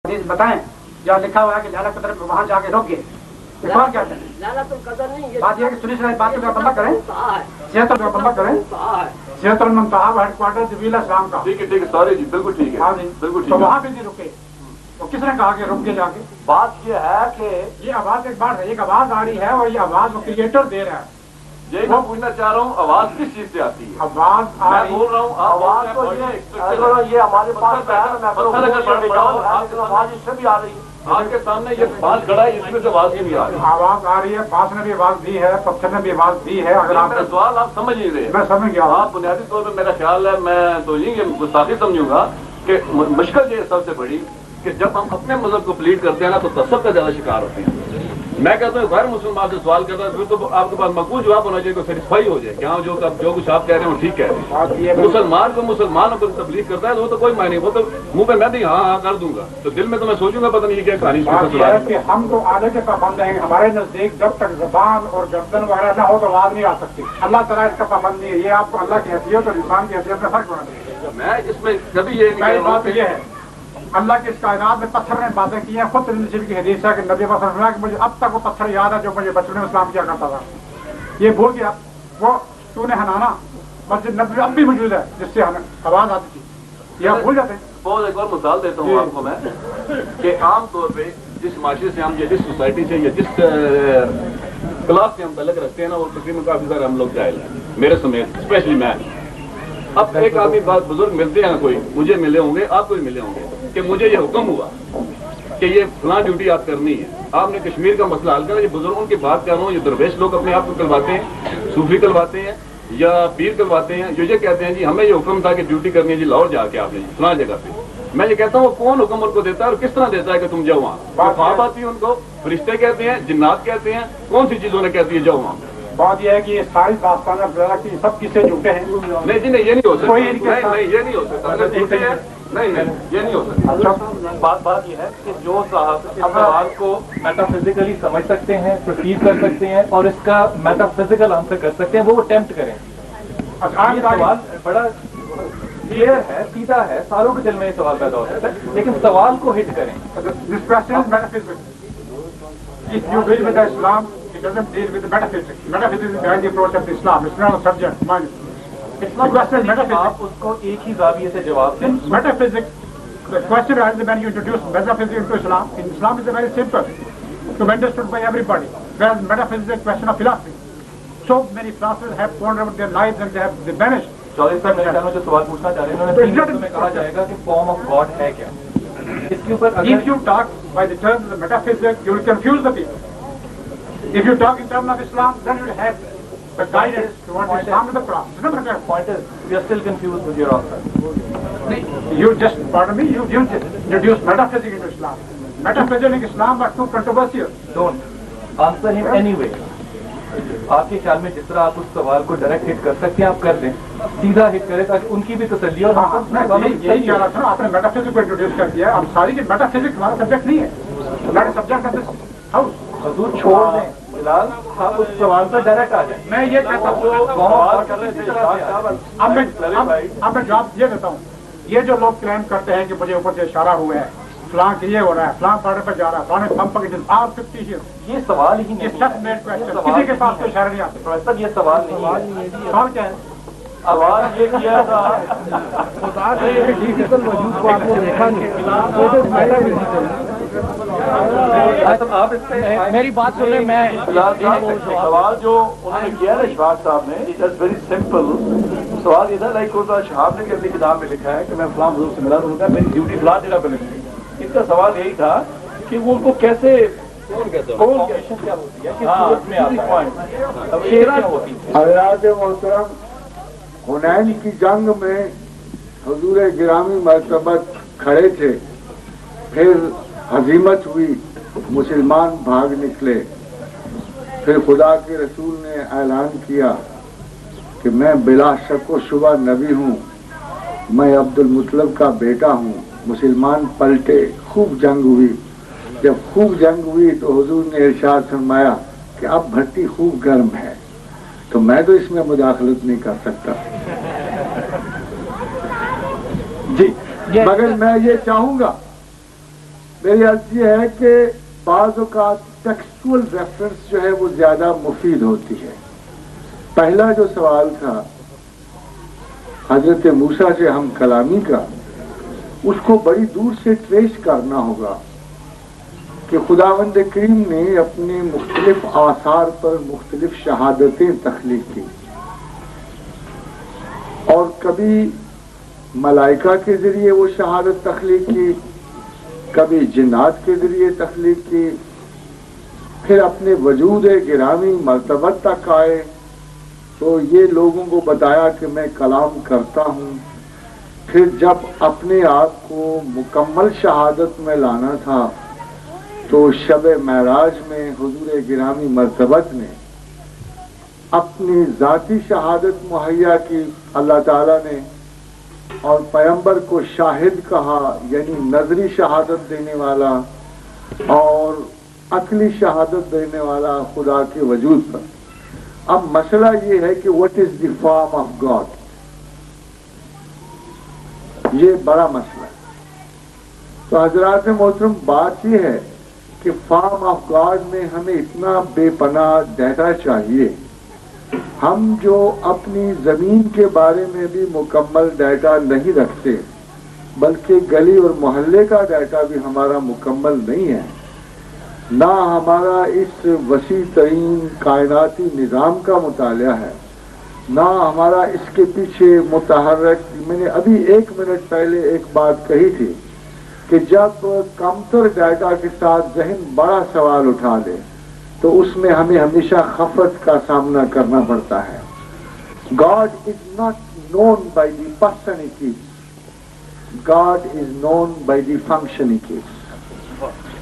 حدیث بتائیں جہاں لکھا ہوا ہے کہ لالہ قدر وہاں جا کے روک گئے. سوال کیا کریں؟ بات یہ ہے کہ سنی سنائی بات کا بندہ کریں, صحت کا بندہ کریں, صحت المنتہا ہیڈ کوارٹر جبیل اسلام کا. ٹھیک ہے سوری جی, بالکل ٹھیک ہے. ہاں جی بالکل ٹھیک تو ہے. وہاں پہ بھی رکے تو کس نے کہا کہ رک کے جا کے؟ بات یہ ہے کہ یہ آواز ایک بار ایک آواز آ رہی ہے اور یہ آواز وہ کریٹر دے رہا ہے. یہی میں پوچھنا چاہ رہا ہوں, آواز کس چیز سے آتی ہے؟ آواز آ میں رہی بول رہا ہوں آواز تو یہ ہمارے پاس آواز اس سے بھی آ رہی ہے. آپ کے سامنے یہ بات کھڑا ہے, اس میں سے آواز ہی نہیں آ رہی. آواز آ رہی ہے, پاس نے بھی آواز دی ہے, پتھر نے بھی آواز دی ہے. اگر آپ میرا سوال آپ سمجھ نہیں رہے. میں سمجھ گیا. آپ بنیادی طور پہ میرا خیال ہے, میں تو یہ گستاخی سمجھوں گا کہ مشکل یہ ہے سب سے بڑی کہ جب ہم اپنے مذہب کو پلیٹ کرتے ہیں نا تو تعصب کا زیادہ شکار ہوتے ہیں. میں کہتا ہوں غیر مسلم آپ سے سوال کرتا ہے, پھر تو آپ کے پاس مقبول جواب ہونا چاہیے, سیٹسفائی ہو جائے کہ ہاں جو کچھ آپ کہہ رہے ہیں وہ ٹھیک کہہ رہے ہیں. مسلمان کو مسلمانوں پر تبلیغ کرتا ہے تو وہ تو کوئی معنی, وہ تو منہ پہ میں بھی ہاں کر دوں گا, تو دل میں تو میں سوچوں گا پتہ نہیں کیا کہانی ہے کہ ہم تو آدھے کے پابند ہیں. ہمارے نزدیک جب تک زبان اور گردن وغیرہ نہ ہو تو آواز نہیں آ سکتی. اللہ تعالیٰ اس کا پابند نہیں ہے. یہ آپ کو اللہ کی حیثیت اور انسان کی حیثیت میں فرق ہونا چاہیے. میں اس میں کبھی یہ نہیں پہلی بات یہ ہے اللہ کے اس کائنات میں پتھر نے باتیں کی ہیں. خود نصیب کی حدیث ہے کہ نبی صلی اللہ علیہ وسلم کہ مجھے اب تک وہ پتھر یاد ہے جو مجھے بچپن میں اسلام کیا کرتا تھا. یہ بھول گیا وہ تو نے ہنانا مسجد نبوی اب بھی موجود ہے جس سے ہمیں آواز آتی تھی. یہ آپ بھول جاتے ہیں. بہت ایک اور مثال دیتا ہوں آپ کو میں کہ عام طور پہ جس معاشرے سے ہم یا جس سوسائٹی سے یا جس کلاس سے ہم تعلق رکھتے ہیں نا, وہ تقریباً کافی سارے ہم لوگ جاہل ہیں, میرے سمیت اسپیشلی میں. اب ایک آدمی بات بزرگ ملتے ہیں, کوئی مجھے ملے ہوں گے, آپ کو بھی ملے ہوں گے, کہ مجھے یہ حکم ہوا کہ یہ فلاں ڈیوٹی آپ کرنی ہے. آپ نے کشمیر کا مسئلہ حل کرنا. یہ بزرگوں کی بات کر رہا ہوں, یہ درویش لوگ اپنے آپ کو کلواتے ہیں, صوفی کلواتے ہیں یا پیر کلواتے ہیں, جو یہ کہتے ہیں جی ہمیں یہ حکم تھا کہ ڈیوٹی کرنی ہے جی لاہور جا کے آپ نے فلاں جگہ پہ. میں یہ کہتا ہوں وہ کون حکم ان کو دیتا ہے اور کس طرح دیتا ہے کہ تم جاؤ وہاں؟ خواب آتی ہے ان کو, فرشتے کہتے ہیں, جنات کہتے ہیں, کون سی چیزوں نے کہتی ہے جاؤ وہاں؟ بات یہ ہے کہ یہ ساری داستان کی سب قصے جھوٹے ہیں. نہیں جی نہیں, یہ نہیں ہو سکتا. نہیں یہ نہیں ہو سکتا. اگر جھوٹے ہیں نہیں یہ نہیں ہو سکتا. بات یہ ہے کہ جو صاحب اس سوال کو میٹا فزیکلی سمجھ سکتے ہیں, پرسیو کر سکتے ہیں اور اس کا میٹا فزیکل آنسر کر سکتے ہیں, وہ اٹیمپٹ کریں. یہ سوال بڑا کلیئر ہے, سیدھا ہے, سالوں کے دل میں یہ سوال پیدا ہو سکتا ہے, لیکن سوال کو ہٹ کریں. This question is metaphysics. If you deal with Islam, it doesn't deal with the metaphysics. Metaphysics is behind the approach of Islam. It's not a subject. Mind it. It's not question metaphysics. آپ اس کو ایک ہی زاویے سے جواب دیں. Metaphysics. The question is when you introduce metaphysics into Islam. In Islam is very simple to be understood by everybody. Whereas metaphysics is a question of philosophy. So many philosophers have gone over their lives and they have vanished. Chaudhry صاحب میرے خیال میں جو سوال پوچھنا چاہ رہے ہیں, انہوں نے 3 لفظوں میں کہا جائے گا کہ فارم آف گاڈ ہے کیا. اس کے اوپر If you talk by the terms of metaphysics, you will confuse the people. If you talk in terms of Islam, then you will have the guidance towards Islam and the Quran. Remember that point is, we are still confused with your answer. You just, pardon me, you just introduced metaphysics into Islam. Metaphysics and Islam are too controversial. Don't answer him anyway. آپ کے خیال میں جس طرح آپ اس سوال کو direct ہٹ کر سکتے ہیں آپ کر دیں, سیدھا ہٹ کریں تاکہ ان کی بھی تسلی ہو. یہی کہہ رہا تھا, آپ نے میٹافزکس کو انٹروڈیوس کر دیا. اب ساری کی میٹافزکس ہمارا سبجیکٹ نہیں ہے, ہمارا سبجیکٹ ہے دس ہاؤس. حضور چھوڑ دیں, فی الحال آپ اس سوال پر ڈائریکٹ آ جائیں. میں یہ کہتا ہوں, اب میں جواب یہ دیتا ہوں. یہ جو لوگ کلیم کرتے ہیں کہ مجھے اوپر سے اشارہ ہوا ہے, فلاں کے یہ ہو رہا ہے, فلاں پارٹر پہ جا رہا ہے, فلاں پمپ پر 50 یہ سوال ہی نہیں, کسی کے پاس کوئی اشارہ نہیں آتا. پروفیسر یہ سوال نہیں ہے. سوال کیا ہے؟ سوال یہ کیا تھا آپ میری بات سن لیں. میں سوال جو انہوں نے کیا نا اشفاق صاحب نے, اٹ از ویری سمپل. سوال یہ تھا لائک شہاب نے کہ اپنی کتاب میں لکھا ہے کہ میں فلاں بزرگ سے ملا تو انہوں نے کہا میری ڈیوٹی فلاں جگہ پہ لگی. اس کا سوال یہی تھا کہ وہ ان کو کیسے کیا ہوتی ہے. حضرات محترم, حنین کی جنگ میں حضور گرامی مرتبہ کھڑے تھے, پھر ہزیمت ہوئی, مسلمان بھاگ نکلے. پھر خدا کے رسول نے اعلان کیا کہ میں بلا شک و شبہ نبی ہوں, میں عبد المطلب کا بیٹا ہوں. مسلمان پلٹے, خوب جنگ ہوئی. جب خوب جنگ ہوئی تو حضور نے ارشاد فرمایا کہ اب بھٹی خوب گرم ہے, تو میں تو اس میں مداخلت نہیں کر سکتا. جی, مگر میں یہ چاہوں گا میری عرض یہ ہے کہ بعض اوقات ٹیکسچول ریفرنس جو ہے وہ زیادہ مفید ہوتی ہے. پہلا جو سوال تھا حضرت موسیٰ سے ہم کلامی کا، اس کو بڑی دور سے ٹریس کرنا ہوگا کہ خداوند کریم نے اپنے مختلف آثار پر مختلف شہادتیں تخلیق کی، اور کبھی ملائکہ کے ذریعے وہ شہادت تخلیق کی، کبھی جنات کے ذریعے تخلیق کی، پھر اپنے وجود گرامی مرتبت تک آئے تو یہ لوگوں کو بتایا کہ میں کلام کرتا ہوں. پھر جب اپنے آپ کو مکمل شہادت میں لانا تھا تو شب معراج میں حضور گرامی مرتبت نے اپنی ذاتی شہادت مہیا کی اللہ تعالیٰ نے، اور پیغمبر کو شاہد کہا، یعنی نظری شہادت دینے والا اور عقلی شہادت دینے والا خدا کے وجود پر. اب مسئلہ یہ ہے کہ what is the form of God، یہ بڑا مسئلہ ہے. تو حضرات محترم بات یہ ہے کہ فارم آف گاڈ میں ہمیں اتنا بے پناہ ڈیٹا چاہیے. ہم جو اپنی زمین کے بارے میں بھی مکمل ڈیٹا نہیں رکھتے، بلکہ گلی اور محلے کا ڈیٹا بھی ہمارا مکمل نہیں ہے، نہ ہمارا اس وسیع ترین کائناتی نظام کا مطالعہ ہے، نہ ہمارا اس کے پیچھے متحرک. میں نے ابھی 1 منٹ پہلے ایک بات کہی تھی کہ جب کمتر ڈیٹا کے ساتھ ذہن بڑا سوال اٹھا لے تو اس میں ہمیں ہمیشہ خفت کا سامنا کرنا پڑتا ہے. God is not known by the person he keeps. God is known by the function he keeps.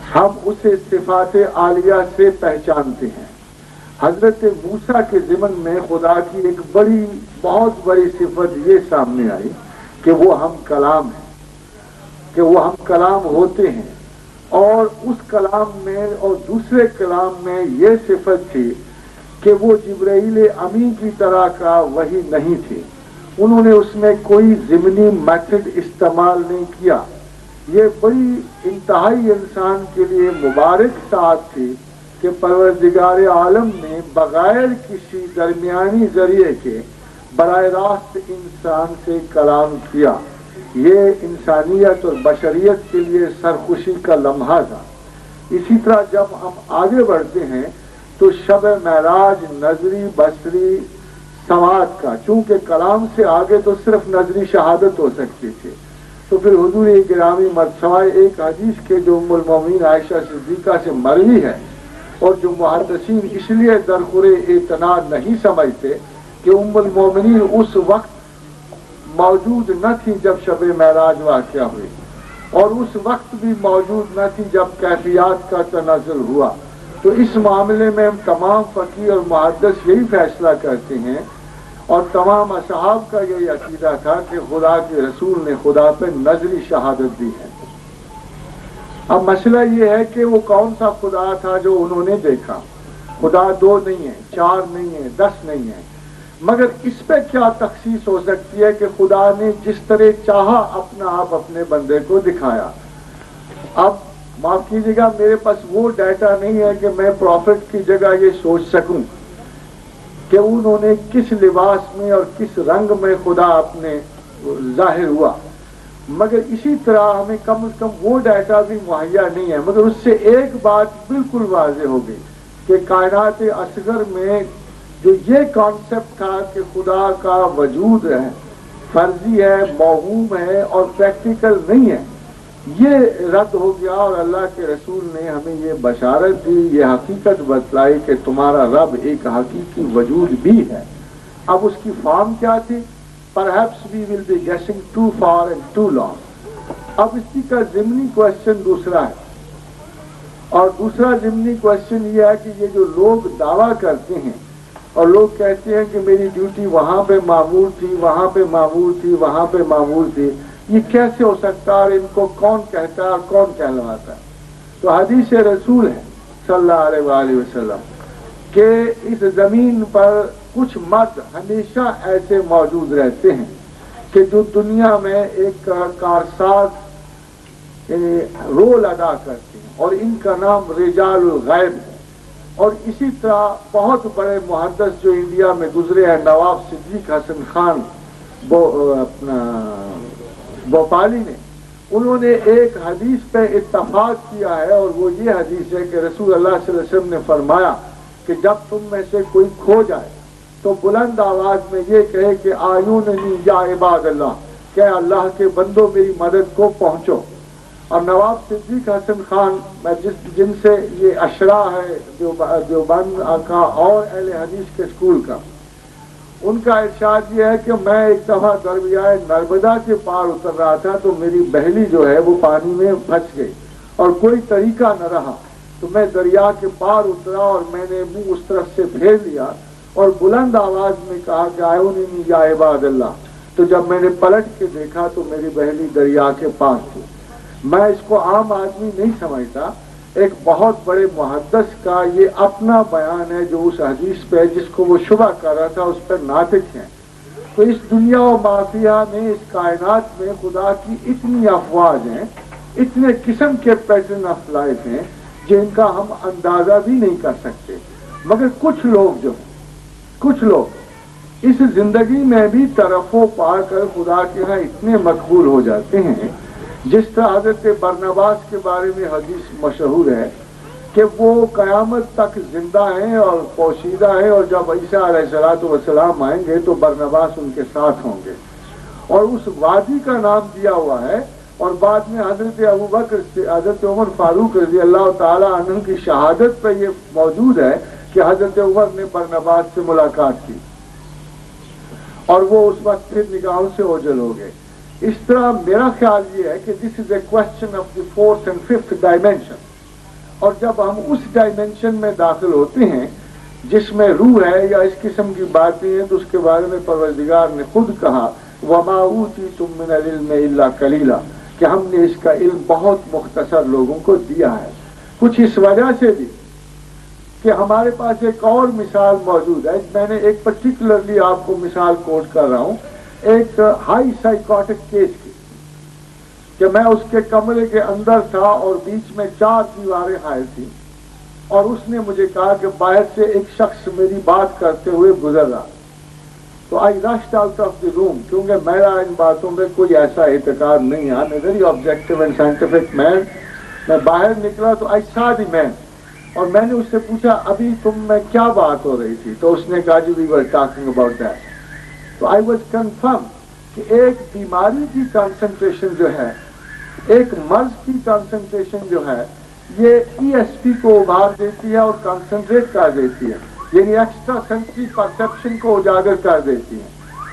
ہم اسے صفات عالیہ سے پہچانتے ہیں. حضرت موسیٰ کے ضمن میں خدا کی ایک بہت بڑی صفت یہ سامنے آئی کہ وہ ہم کلام ہیں، کہ وہ ہم کلام ہوتے ہیں. اور اس کلام میں اور دوسرے کلام میں یہ صفت تھی کہ وہ جبرائیل امی کی طرح کا وحی نہیں تھی. انہوں نے اس میں کوئی ضمنی میتھڈ استعمال نہیں کیا. یہ بڑی انتہائی انسان کے لیے مبارک ساتھ تھی کہ پروردگار عالم نے بغیر کسی درمیانی ذریعے کے براہ راست انسان سے کلام کیا. یہ انسانیت اور بشریت کے لیے سرخوشی کا لمحہ تھا. اسی طرح جب ہم آگے بڑھتے ہیں تو شب معراج نظری بصری سماعت کا، چونکہ کلام سے آگے تو صرف نظری شہادت ہو سکتی تھی، تو پھر حضور گرامی سوائے ایک حدیث کے جو ام المومنین عائشہ صدیقہ سے مروی ہے، اور جو محدثین اس لیے درخور اعتناد نہیں سمجھتے کہ ام المومنین اس وقت موجود نہ تھی جب شب معراج واقعہ ہوئی، اور اس وقت بھی موجود نہ تھی جب کیفیات کا تنزل ہوا. تو اس معاملے میں ہم تمام فقیہ اور محدث یہی فیصلہ کرتے ہیں، اور تمام اصحاب کا یہی عقیدہ تھا کہ خدا کے رسول نے خدا پہ نظری شہادت دی ہے. اب مسئلہ یہ ہے کہ وہ کون سا خدا تھا جو انہوں نے دیکھا. خدا 2 نہیں ہے، 4 نہیں ہے، 10 نہیں ہے، مگر اس پہ کیا تخصیص ہو سکتی ہے کہ خدا نے جس طرح چاہا اپنا آپ اپنے بندے کو دکھایا. اب معاف کیجیے گا، میرے پاس وہ ڈیٹا نہیں ہے کہ میں پروفٹ کی جگہ یہ سوچ سکوں کہ انہوں نے کس لباس میں اور کس رنگ میں خدا اپنے ظاہر ہوا، مگر اسی طرح ہمیں کم از کم وہ ڈیٹا بھی مہیا نہیں ہے. مگر اس سے ایک بات بالکل واضح ہو گئی کہ کائنات اصغر میں جو یہ کانسیپٹ تھا کہ خدا کا وجود ہے، فرضی ہے، موہوم ہے اور پریکٹیکل نہیں ہے، یہ رد ہو گیا. اور اللہ کے رسول نے ہمیں یہ بشارت دی، یہ حقیقت بتلائی کہ تمہارا رب ایک حقیقی وجود بھی ہے. اب اس کی فارم کیا تھی؟ Perhaps we will be guessing too far and too long. اب اسی کا ضمنی کوشچن دوسرا ہے، اور دوسرا ضمنی کوشچن یہ ہے کہ یہ جو لوگ دعویٰ کرتے ہیں اور لوگ کہتے ہیں کہ میری ڈیوٹی وہاں پہ معمول تھی، وہاں پہ معمول تھی، وہاں پہ معمول تھی، یہ کیسے ہو سکتا ہے اور ان کو کون کہتا ہے اور کون کہلواتا ہے؟ تو حدیث رسول ہے صلی اللہ علیہ وآلہ وسلم کہ اس زمین پر کچھ مرد ہمیشہ ایسے موجود رہتے ہیں کہ جو دنیا میں ایک کارساز رول ادا کرتے ہیں اور ان کا نام رجال الغیب ہے. اور اسی طرح بہت بڑے محدث جو انڈیا میں گزرے ہیں نواب صدیق حسن خان بھوپالی نے، انہوں نے ایک حدیث پہ اتفاق کیا ہے اور وہ یہ حدیث ہے کہ رسول اللہ صلی اللہ علیہ وسلم نے فرمایا کہ جب تم میں سے کوئی کھو جائے تو بلند آواز میں یہ کہے کہ آیوننی یا عباد اللہ، کہ اللہ کے بندوں میری مدد کو پہنچو. اور نواب صدیق حسن خان جن سے یہ اشرا ہے دیوبند کا اور اہل حدیث کے اسکول کا، ان کا ارشاد یہ ہے کہ میں ایک دفعہ دریائے نرمدا کے پار اتر رہا تھا تو میری بہلی جو ہے وہ پانی میں پھنس گئی اور کوئی طریقہ نہ رہا، تو میں دریا کے پار اترا اور میں نے منہ اس طرف سے پھیر لیا اور بلند آواز میں کہا کہ آیونی یا عباد اللہ. تو جب میں نے پلٹ کے دیکھا تو میری بہلی دریا کے پاس تھی. میں اس کو عام آدمی نہیں سمجھتا، ایک بہت بڑے محدث کا یہ اپنا بیان ہے جو اس حدیث پہ جس کو وہ شبہ کر رہا تھا اس پر ناطق ہیں. تو اس دنیا و مافیہ میں، اس کائنات میں خدا کی اتنی افواج ہیں، اتنے قسم کے پیٹرن آف لائف ہیں جن کا ہم اندازہ بھی نہیں کر سکتے. مگر کچھ لوگ اس زندگی میں بھی طرفوں پا کر خدا کے ہاں اتنے مقبول ہو جاتے ہیں. جس طرح حضرت برنباس کے بارے میں حدیث مشہور ہے کہ وہ قیامت تک زندہ ہیں اور پوشیدہ ہیں، اور جب عیسیٰ علیہ السلام آئیں گے تو برنباس ان کے ساتھ ہوں گے. اور اس وادی کا نام دیا ہوا ہے، اور بعد میں حضرت ابوبکر سے حضرت عمر فاروق رضی اللہ تعالی عنہ کی شہادت پہ یہ موجود ہے کہ حضرت عمر نے برنباس سے ملاقات کی اور وہ اس وقت پھر نگاہوں سے اوجھل ہو گئے. اس طرح میرا خیال یہ ہے کہ this is a question of the fourth and fifth dimension. اور جب ہم اس ڈائمینشن میں داخل ہوتے ہیں جس میں روح ہے یا اس قسم کی باتیں ہیں، تو اس کے بارے میں پروردگار نے خود کہا وَمَا أُوتِيتُم مِّنَ الْعِلْمِ إِلَّا قَلِيلًا، کہ ہم نے اس کا علم بہت مختصر لوگوں کو دیا ہے. کچھ اس وجہ سے بھی کہ ہمارے پاس ایک اور مثال موجود ہے. میں نے ایک پرٹیکولرلی آپ کو مثال کوٹ کر رہا ہوں، ایک ہائی سائیکوٹک کیس کی، کہ میں اس کے کمرے کے اندر تھا اور بیچ میں 4 دیواریں حائل تھیں، اور اس نے مجھے کہا کہ باہر سے ایک شخص میری بات کرتے ہوئے گزر رہا. تو آئی رشڈ آؤٹ آف دی روم، کیونکہ میرا ان باتوں میں کوئی ایسا اعتقاد نہیں ہے، میں ویری آبجیکٹو اینڈ سائنٹیفک مین. میں باہر نکلا تو آئی سا دی مین، اور میں نے اس سے پوچھا ابھی تم میں کیا بات ہو رہی تھی؟ تو اس نے کہا جی وی ور ٹاکنگ اباؤٹ دیٹ. تو آئی واز کنفرم کہ ایک بیماری کی کنسنٹریشن جو ہے، ایک مرض کی کنسنٹریشن جو ہے، یہ ای ایس پی کو ابھار دیتی ہے اور کنسنٹریٹ کر دیتی ہے، یعنی ایکسٹرا سینسری پرسیپشن کو اجاگر کر دیتی ہے.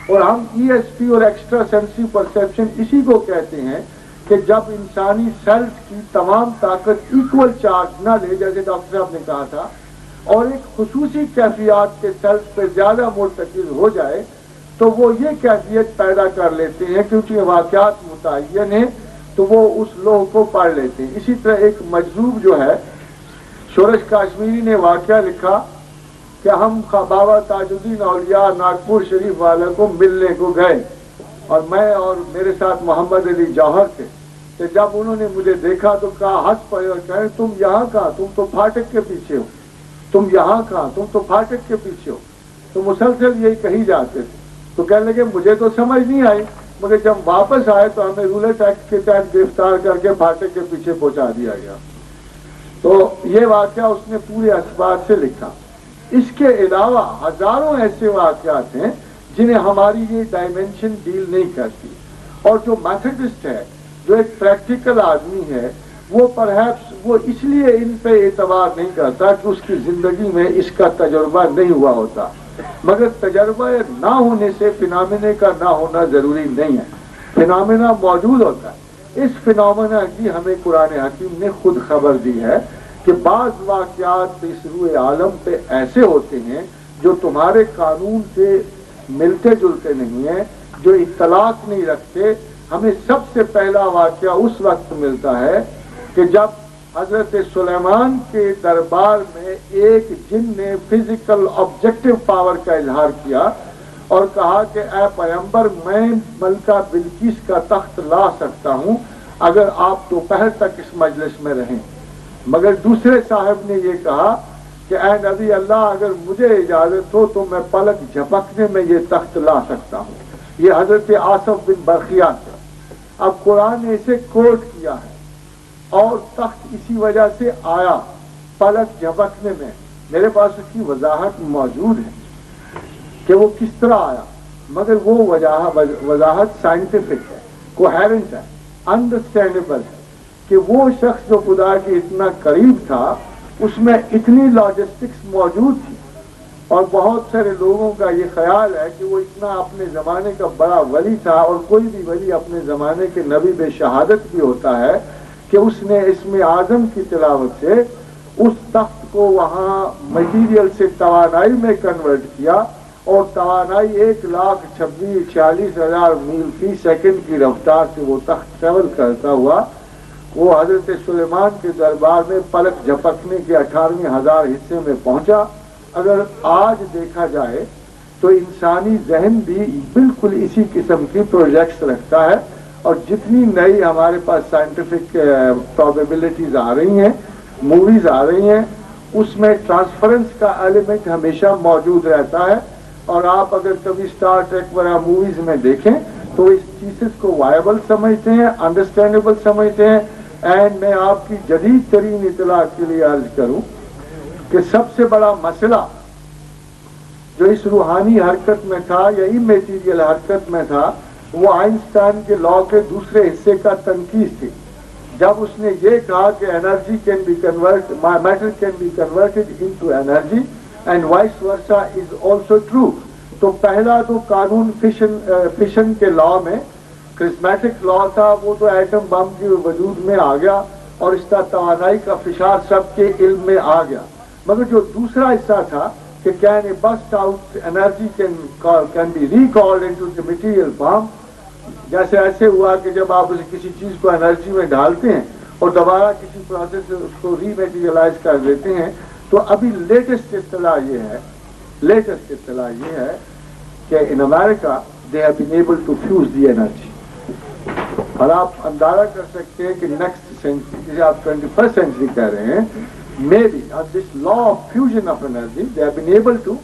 اور ہم ای ایس پی اور ایکسٹرا سینسری پرسیپشن اسی کو کہتے ہیں کہ جب انسانی سیلز کی تمام طاقت ایکول چارج نہ لے، جیسے ڈاکٹر صاحب نے کہا تھا، اور ایک خصوصی کیفیات کے سیلز پہ زیادہ مرتکز ہو جائے تو وہ یہ کیفیت پیدا کر لیتے ہیں کیونکہ واقعات متعین ہیں تو وہ اس لوح کو پڑھ لیتے ہیں. اسی طرح ایک مجذوب جو ہے، شورش کاشمیری نے واقعہ لکھا کہ ہم بابا تاج الدین اولیاء ناگپور شریف والے کو ملنے کو گئے، اور میں اور میرے ساتھ محمد علی جوہر تھے. کہ جب انہوں نے مجھے دیکھا تو کہا، ہنس پڑے اور کہے تم یہاں کہاں، تم تو پھاٹک کے پیچھے ہو، تم یہاں کہاں، تم تو پھاٹک کے پیچھے ہو. تو مسلسل یہی کہی جاتے تھے. تو کہنے لگے مجھے تو سمجھ نہیں آئی، مگر جب واپس آئے تو ہمیں رولٹ ایکٹ کے تحت گرفتار کر کے پھاٹک کے پیچھے پہنچا دیا گیا. تو یہ واقعہ اس نے پورے اسباب سے لکھا. اس کے علاوہ ہزاروں ایسے واقعات ہیں جنہیں ہماری یہ ڈائمینشن ڈیل نہیں کرتی. اور جو میتھڈسٹ ہے، جو ایک پریکٹیکل آدمی ہے، وہ پرہیپس وہ اس لیے ان پہ اعتبار نہیں کرتا کہ اس کی زندگی میں اس کا تجربہ نہیں ہوا ہوتا. مگر تجربہ نہ ہونے سے فینامنے کا نہ ہونا ضروری نہیں ہے. فینامنا موجود ہوتا ہے. اس فینامنا کی ہمیں قرآن حکیم نے خود خبر دی ہے کہ بعض واقعات اس روئے عالم پہ ایسے ہوتے ہیں جو تمہارے قانون سے ملتے جلتے نہیں ہیں، جو اطلاق نہیں رکھتے. ہمیں سب سے پہلا واقعہ اس وقت ملتا ہے کہ جب حضرت سلیمان کے دربار میں ایک جن نے فزیکل آبجیکٹو پاور کا اظہار کیا اور کہا کہ اے پیغمبر، میں ملکہ بلقیس کا تخت لا سکتا ہوں اگر آپ دوپہر تک اس مجلس میں رہیں. مگر دوسرے صاحب نے یہ کہا کہ اے نبی اللہ اگر مجھے اجازت ہو تو میں پلک جھپکنے میں یہ تخت لا سکتا ہوں. یہ حضرت آصف بن برقیہ سے. اب قرآن نے اسے کوٹ کیا ہے اور تخت اسی وجہ سے آیا پلک جھپکنے میں. میرے پاس اس کی وضاحت موجود ہے کہ وہ کس طرح آیا، مگر وہ وضاحت سائنٹیفک ہے، کوہیرنٹ ہے، انڈرسٹینڈیبل ہے کہ وہ شخص جو خدا کے اتنا قریب تھا اس میں اتنی لاجسٹکس موجود تھی. اور بہت سارے لوگوں کا یہ خیال ہے کہ وہ اتنا اپنے زمانے کا بڑا ولی تھا، اور کوئی بھی ولی اپنے زمانے کے نبی بے شہادت بھی ہوتا ہے، کہ اس نے اسم اعظم کی تلاوت سے اس تخت کو وہاں مٹیریل سے توانائی میں کنورٹ کیا، اور توانائی 1,46,000 میل فی سیکنڈ کی رفتار سے وہ تخت ٹریول کرتا ہوا وہ حضرت سلیمان کے دربار میں پلک جھپکنے کے 18,000 حصے میں پہنچا. اگر آج دیکھا جائے تو انسانی ذہن بھی بالکل اسی قسم کی پروجیکٹس رکھتا ہے، اور جتنی نئی ہمارے پاس سائنٹیفک پرابیبلٹیز آ رہی ہیں، موویز آ رہی ہیں، اس میں ٹرانسفرنس کا ایلیمنٹ ہمیشہ موجود رہتا ہے. اور آپ اگر کبھی اسٹار ٹریک وغیرہ موویز میں دیکھیں تو اس چیزز کو وائبل سمجھتے ہیں، انڈرسٹینڈیبل سمجھتے ہیں. اینڈ میں آپ کی جدید ترین اطلاع کے لیے عرض کروں کہ سب سے بڑا مسئلہ جو اس روحانی حرکت میں تھا یا امیٹیریل حرکت میں تھا وہ آئنسٹائن کے لا کے دوسرے حصے کا تنقید تھی. جب اس نے یہ کہا کہ energy can be convert matter can be converted into energy and vice versa is also true. تو پہلا تو قانون فشن کے لا میں کرسمیٹک لا تھا، وہ تو ایٹم بم کے وجود میں آ گیا اور اس کا توانائی کا فشار سب کے علم میں آ گیا. مگر جو دوسرا حصہ تھا کہ can a burst out energy can be recalled into the material form, جیسے ایسے ہوا کہ جب آپ کسی چیز کو انرجی میں ڈالتے ہیں اور دوبارہ کسی پروسیس سے اس کو ری میٹیریلائز کر دیتے ہیں. تو ابھی لیٹسٹ اصطلاح یہ ہے کہ in America they have been able to fuse the energy. اور آپ اندازہ کر سکتے ہیں کہ نیکسٹ سینچری جسے آپ 21st سینچری کہہ رہے ہیں may be this law of fusion of energy they have been able to.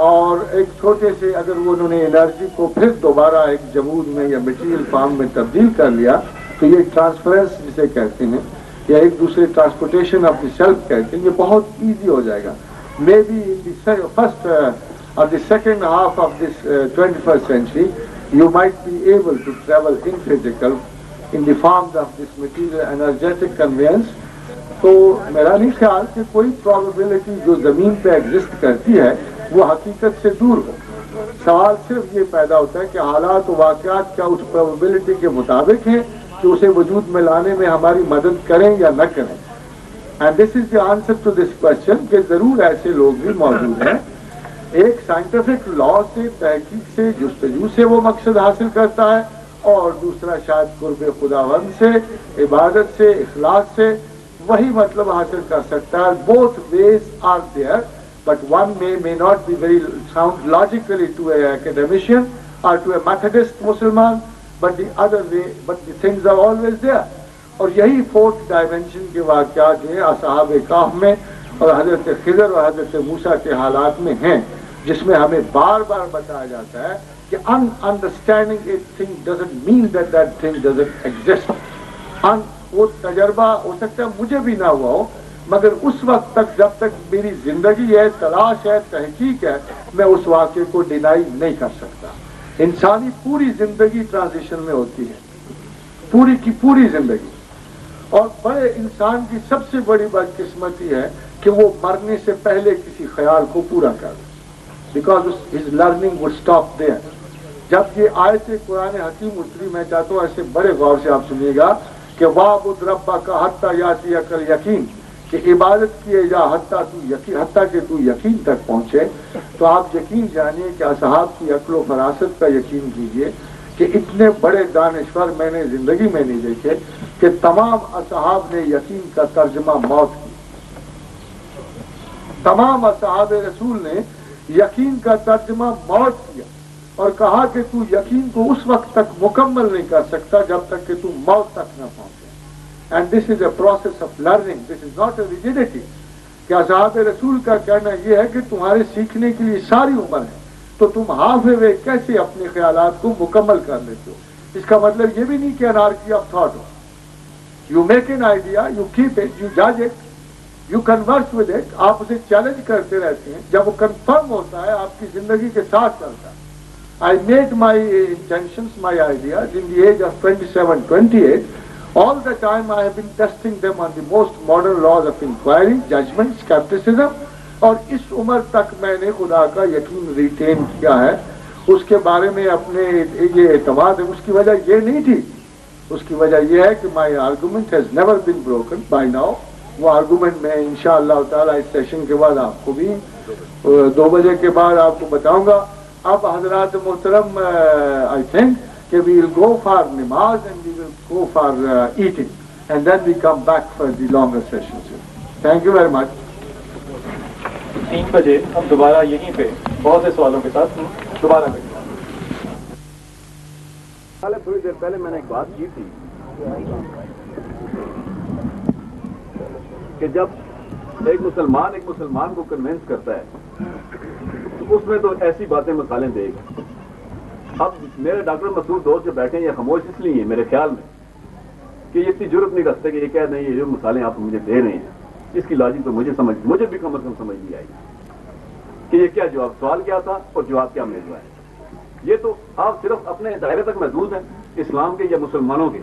اور ایک چھوٹے سے اگر انہوں نے انرجی کو پھر دوبارہ ایک جمود میں یا مٹیریل فارم میں تبدیل کر لیا تو یہ ٹرانسفرنس جسے کہتے ہیں یا ایک دوسرے ٹرانسپورٹیشن آف دی سیلف کہتے ہیں، یہ بہت ایزی ہو جائے گا. May be in the first اور the second half of this 21st century you might be able to travel in physical in the forms of this material energetic conveyance. تو میرا نہیں خیال کہ کوئی probability جو زمین پہ ایگزسٹ کرتی ہے وہ حقیقت سے دور ہو. سوال صرف یہ پیدا ہوتا ہے کہ حالات و واقعات کیا اس probability کے مطابق ہیں کہ اسے وجود میں لانے میں ہماری مدد کریں یا نہ کریں. And this is the answer to this question کہ ضرور ایسے لوگ بھی موجود ہیں. ایک سائنٹیفک لا سے، تحقیق سے، جستجو سے وہ مقصد حاصل کرتا ہے، اور دوسرا شاید قرب خداوند سے، عبادت سے، اخلاص سے وہی مطلب حاصل کر سکتا ہے. Both ways are there but one may not be very sound logically to a academician or to a Methodist Musliman, but the other way, but the things are always there. اور یہی فورتھ ڈائمینشن کے واقعات جو ہیں اصحاب کہف میں اور حضرت خضر اور حضرت موسیٰ کے حالات میں ہیں، جس میں ہمیں بار بار بتایا جاتا ہے کہ understanding a thing doesn't mean that thing doesn't exist. وہ تجربہ ہو سکتا ہے مجھے بھی نہ ہوا ہو، مگر اس وقت تک جب تک میری زندگی ہے، تلاش ہے، تحقیق ہے، میں اس واقعے کو ڈینائی نہیں کر سکتا. انسانی پوری زندگی ٹرانزیشن میں ہوتی ہے، پوری کی پوری زندگی. اور بڑے انسان کی سب سے بڑی بدقسمتی ہے کہ وہ مرنے سے پہلے کسی خیال کو پورا کر دے، because his learning would stop there. جب یہ آیت قرآن حکیم اتری، میں چاہتا ہوں ایسے بڑے غور سے آپ سنیے گا کہ وَاعْبُدْ رَبَّكَ حَتَّى يَأْتِيَكَ الْيَقِينُ، کہ عبادت کیے جا حتیٰ کہ تو یقین تک پہنچے. تو آپ یقین جانیے کہ اصحاب کی عقل و فراست کا یقین کیجیے کہ اتنے بڑے دانشور میں نے زندگی میں نہیں دیکھے کہ تمام اصحاب نے یقین کا ترجمہ موت کی. تمام اصحاب رسول نے یقین کا ترجمہ موت کیا. اور کہا کہ تو یقین کو اس وقت تک مکمل نہیں کر سکتا جب تک کہ تو موت تک نہ پہنچے. And this is a process of learning, this is not a rigidity. کہ اصحاب رسول کا کہنا یہ ہے کہ تمہارے سیکھنے کے لیے ساری عمر ہے, تو تم ہاف وے کیسے اپنے خیالات کو مکمل کر لیتے ہو. اس کا مطلب یہ بھی نہیں کہ انارکی آف تھاٹ ہو. You make an idea, you keep it, you جج it, you converse with it, آپ اسے چیلنج کرتے رہتے ہیں. جب وہ کنفرم ہوتا ہے آپ کی زندگی کے ساتھ چلتا ہے. I made my intentions, my ideas in the age of 27, 28. All the time I have been testing them on the most modern laws of inquiry, judgment, skepticism. اور اس عمر تک میں نے خدا کا یقین ریٹین کیا ہے. اس کے بارے میں اپنے یہ اعتماد ہے. اس کی وجہ یہ نہیں تھی, اس کی وجہ یہ ہے کہ my argument has never been broken by now. وہ آرگومنٹ میں انشاءاللہ تعالی اس سیشن کے بعد آپ کو بھی 2 بجے کے بعد آپ کو بتاؤں گا. اب حضرات محترم, I think کہ we will go for نماز and we will go for eating and then we come back for the longer sessions. Thank you very much. 3 بجے ہم دوبارہ یہیں پہ بہت سے سوالوں کے ساتھ دوبارہ ملیں گے. تھوڑی دیر پہلے میں نے ایک بات کی تھی کہ جب ایک مسلمان کو کنونس کرتا ہے تو اس میں تو ایسی باتیں مثالیں دے گا. اب میرے ڈاکٹر مسعود دوست جو بیٹھے ہیں یہ خاموش اس لیے میرے خیال میں کہ یہ اتنی جرت نہیں رکھتے کہ یہ کہہ دیں یہ جو مثالیں آپ مجھے دے رہے ہیں اس کی لاجک تو مجھے بھی کم از کم سمجھ نہیں آئی کہ یہ کیا جواب, سوال کیا تھا اور جواب کیا ملتا ہے. یہ تو آپ صرف اپنے دائرے تک محدود ہیں اسلام کے یا مسلمانوں کے.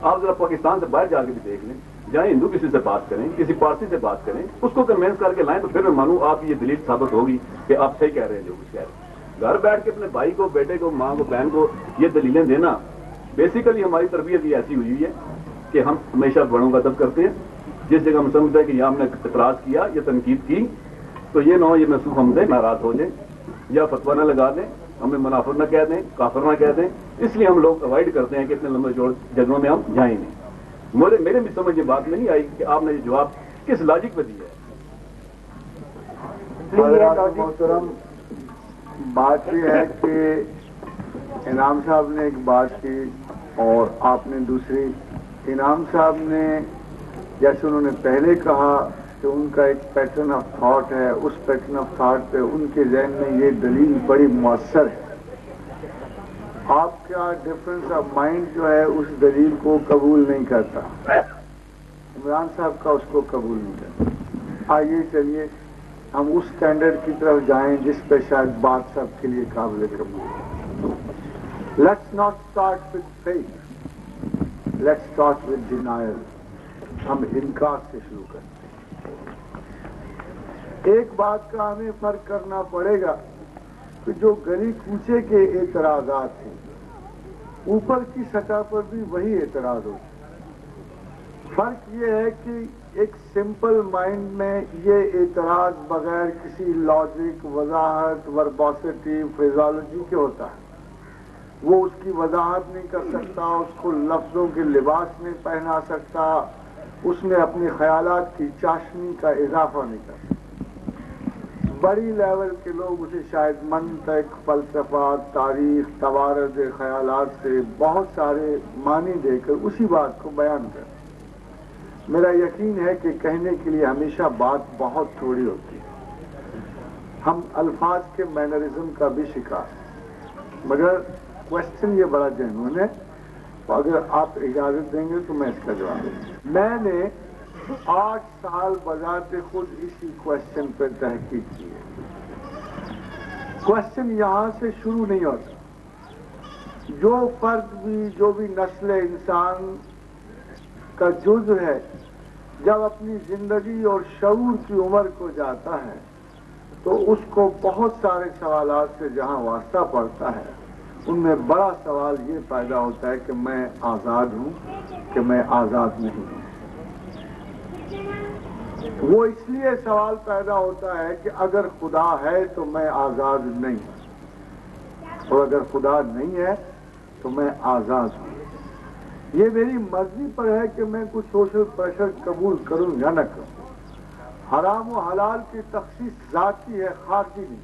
آپ ذرا پاکستان سے باہر جا کے بھی دیکھ لیں, جہاں ہندو کسی سے بات کریں, کسی پارسی سے بات کریں, اس کو کنوینس کر کے لائیں تو پھر میں مانوں آپ کی یہ دلیل ثابت ہوگی کہ آپ صحیح کہہ رہے ہیں جو کچھ کہہ رہے ہیں. گھر بیٹھ کے اپنے بھائی کو, بیٹے کو, ماں کو, بہن کو یہ دلیلیں دینا, بیسیکلی ہماری تربیت یہ ایسی ہوئی ہے کہ ہم ہمیشہ بڑوں کا ادب کرتے ہیں. جس جگہ ہم سمجھتے ہیں کہ یہاں ہم نے اعتراض کیا یا تنقید کی تو یہ نہ ہو یہ محسوس ہم دیں ناراض ہو جائیں یا فتویٰ نہ لگا دیں, ہمیں منافر نہ کہہ دیں, کافر نہ کہہ دیں. اس لیے ہم لوگ اوائڈ کرتے ہیں کہ اتنے لمبے جوڑ جگہوں میں ہم جائیں نہیں. میرے بھی سمجھ یہ بات نہیں آئی کہ آپ نے یہ جواب کس لاجک پہ دیا ہے. محترم, بات یہ ہے کہ انعام صاحب نے ایک بات کی اور آپ نے دوسری. انعام صاحب نے جیسے انہوں نے پہلے کہا کہ ان کا ایک پیٹرن آف تھاٹ ہے, اس پیٹرن آف تھاٹ پہ ان کے ذہن میں یہ دلیل بڑی مؤثر ہے. آپ کا ڈفرنس آف مائنڈ جو ہے اس دلیل کو قبول نہیں کرتا, عمران صاحب کا اس کو قبول نہیں کرتا. آئیے چلیے ہم اس اسٹینڈرڈ کی طرف جائیں جس پہ شاید بات سب کے لیے قابل قبول ہے. Let's not start with faith, let's start with denial. ہم انکار سے شروع کرتے ہیں. ایک بات کا ہمیں فرق کرنا پڑے گا کہ جو گلی کوچے کے اعتراضات ہیں اوپر کی سطح پر بھی وہی اعتراض ہوتے ہیں. فرق یہ ہے کہ ایک سمپل مائنڈ میں یہ اعتراض بغیر کسی لاجک, وضاحت, وربوسٹی, فریزالوجی کے ہوتا ہے. وہ اس کی وضاحت نہیں کر سکتا, اس کو لفظوں کے لباس نہیں پہنا سکتا, اس میں اپنے خیالات کی چاشنی کا اضافہ نہیں کر سکتا. بڑی لیول کے لوگ اسے شاید منطق, فلسفہ, تاریخ, توارد خیالات سے بہت سارے معنی دے کر اسی بات کو بیان کریں. میرا یقین ہے کہ کہنے کے لیے ہمیشہ بات بہت تھوڑی ہوتی ہے. ہم الفاظ کے مینرزم کا بھی شکار ہیں. مگر کوشچن یہ بڑا جینوئن ہے, اگر آپ اجازت دیں گے تو میں اس کا جواب دوں. میں نے 8 سال بذات خود اسی کوشچن پر تحقیق کی ہے. کوشچن یہاں سے شروع نہیں ہوتا. جو فرد بھی, جو بھی نسل انسان کا جز ہے, جب اپنی زندگی اور شعور کی عمر کو جاتا ہے تو اس کو بہت سارے سوالات سے جہاں واسطہ پڑتا ہے ان میں بڑا سوال یہ پیدا ہوتا ہے کہ میں آزاد ہوں کہ میں آزاد نہیں ہوں. وہ اس لیے سوال پیدا ہوتا ہے کہ اگر خدا ہے تو میں آزاد نہیں ہوں, اور اگر خدا نہیں ہے تو میں آزاد ہوں. یہ میری مرضی پر ہے کہ میں کچھ سوشل پریشر قبول کروں یا نہ کروں. حرام و حلال کی تخصیص ذاتی ہے, خارجی نہیں.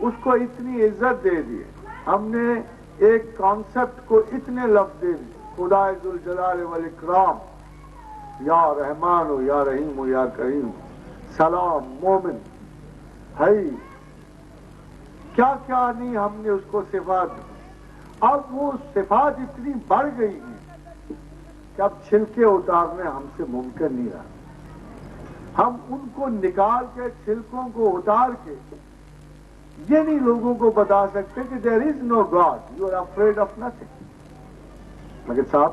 اس کو اتنی عزت دے دی، ہم نے ایک کانسیپٹ کو اتنے لفظ دے دی، خدا ذوالجلال والاکرام، یا رحمان ہو یا رحیم ہو یا کریم، سلام، مومن، ہائی، کیا کیا نہیں ہم نے اس کو صفات دی۔ اب وہ صفات اتنی بڑھ گئی ہیں کہ اب چھلکے اتارنے ہم سے ممکن نہیں رہا۔ ہم ان کو نکال کے، چھلکوں کو اتار کے یہ نہیں لوگوں کو بتا سکتے کہ there is no God, you are afraid of nothing. مگر صاحب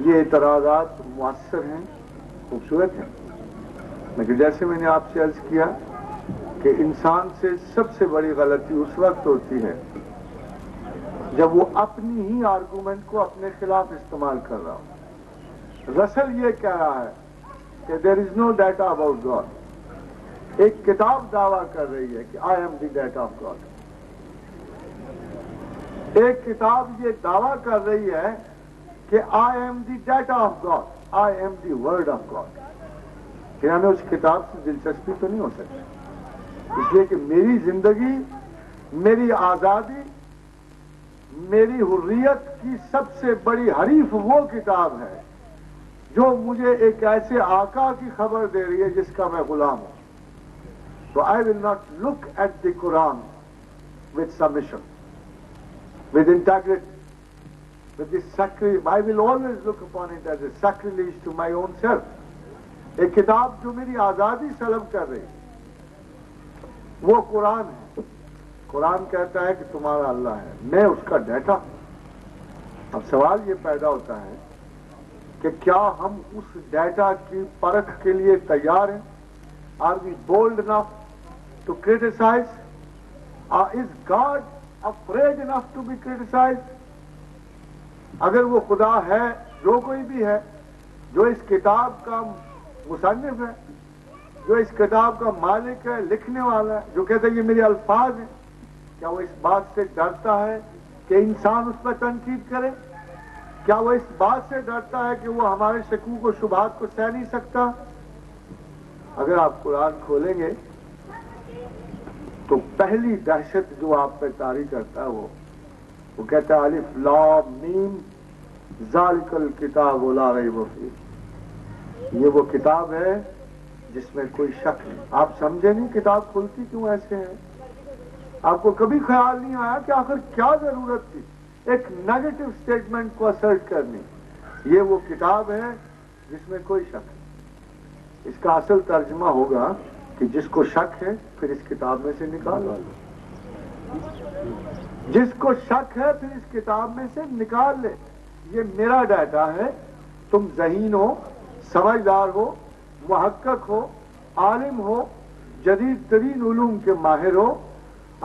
یہ اعتراضات مؤثر ہیں، خوبصورت ہیں، مگر جیسے میں نے آپ سے عرض کیا کہ انسان سے سب سے بڑی غلطی اس وقت ہوتی ہے جب وہ اپنی ہی آرگومنٹ کو اپنے خلاف استعمال کر رہا ہو۔ رسل یہ کہہ رہا ہے کہ there is know data about God, ایک کتاب دعویٰ کر رہی ہے کہ I M the data of God, ایک کتاب یہ دعویٰ کر رہی ہے کہ I M the data of God, I am the word of God. پھر ہمیں اس کتاب سے دلچسپی تو نہیں ہو سکتی، اس لیے کہ میری زندگی، میری آزادی، میری حریت کی سب سے بڑی حریف وہ کتاب ہے جو مجھے ایک ایسے آقا کی خبر دے رہی ہے جس کا میں غلام ہوں۔ So I will not look at the Quran with submission, with integrity, with this sacrilege. I will always look upon it as a sacrilege to my own self. ایک کتاب جو میری آزادی سلب کر رہی ہے وہ قرآن ہے۔ قرآن کہتا ہے کہ تمہارا اللہ ہے، میں اس کا ڈیٹا۔ اب سوال یہ پیدا ہوتا ہے کہ کیا ہم اس ڈیٹا کی پرکھ کے لیے تیار ہیں؟ Are we bold enough to criticize? Is God afraid enough to be criticized? اگر وہ خدا ہے، جو کوئی بھی ہے، جو اس کتاب کا مصنف ہے، جو اس کتاب کا مالک ہے، لکھنے والا ہے، جو کہتا ہے یہ میرے الفاظ ہیں، کیا وہ اس بات سے ڈرتا ہے کہ انسان اس پر تنقید کرے؟ کیا وہ اس بات سے ڈرتا ہے کہ وہ ہمارے شکوک و شبہات کو سہ نہیں سکتا؟ اگر آپ قرآن کھولیں گے تو پہلی دہشت جو آپ پہ طاری کرتا ہے وہ کہتا ہے الف لام میم ذالک الکتاب لا ریب فیہ، یہ وہ کتاب ہے جس میں کوئی شک نہیں۔ آپ سمجھے نہیں کتاب کھلتی کیوں ایسے ہے؟ آپ کو کبھی خیال نہیں آیا کہ آخر کیا ضرورت تھی ایک نیگیٹو سٹیٹمنٹ کو اسرٹ کرنے؟ یہ وہ کتاب ہے جس میں کوئی شک نہیں۔ اس کا اصل ترجمہ ہوگا کہ جس کو شک ہے پھر اس کتاب میں سے نکال لو، جس کو شک ہے پھر اس کتاب میں سے نکال لے۔ یہ میرا ڈیٹا ہے، تم ذہین ہو، سمجھدار ہو، محقق ہو، عالم ہو، جدید ترین علوم کے ماہر ہو،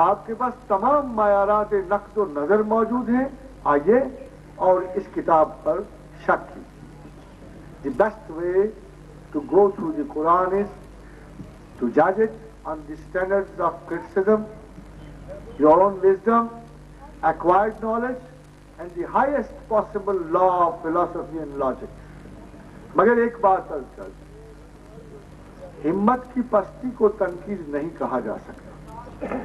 آپ کے پاس تمام معیارات نقد و نظر موجود ہیں، آئیے اور اس کتاب پر شک کی۔ The best way to go through the Quran is to judge it on the standards of criticism, your own wisdom, acquired knowledge, and the highest possible law of philosophy and logic. مگر ایک بات عرض کر، ہمت کی پستی کو تنقید نہیں کہا جا سکتا،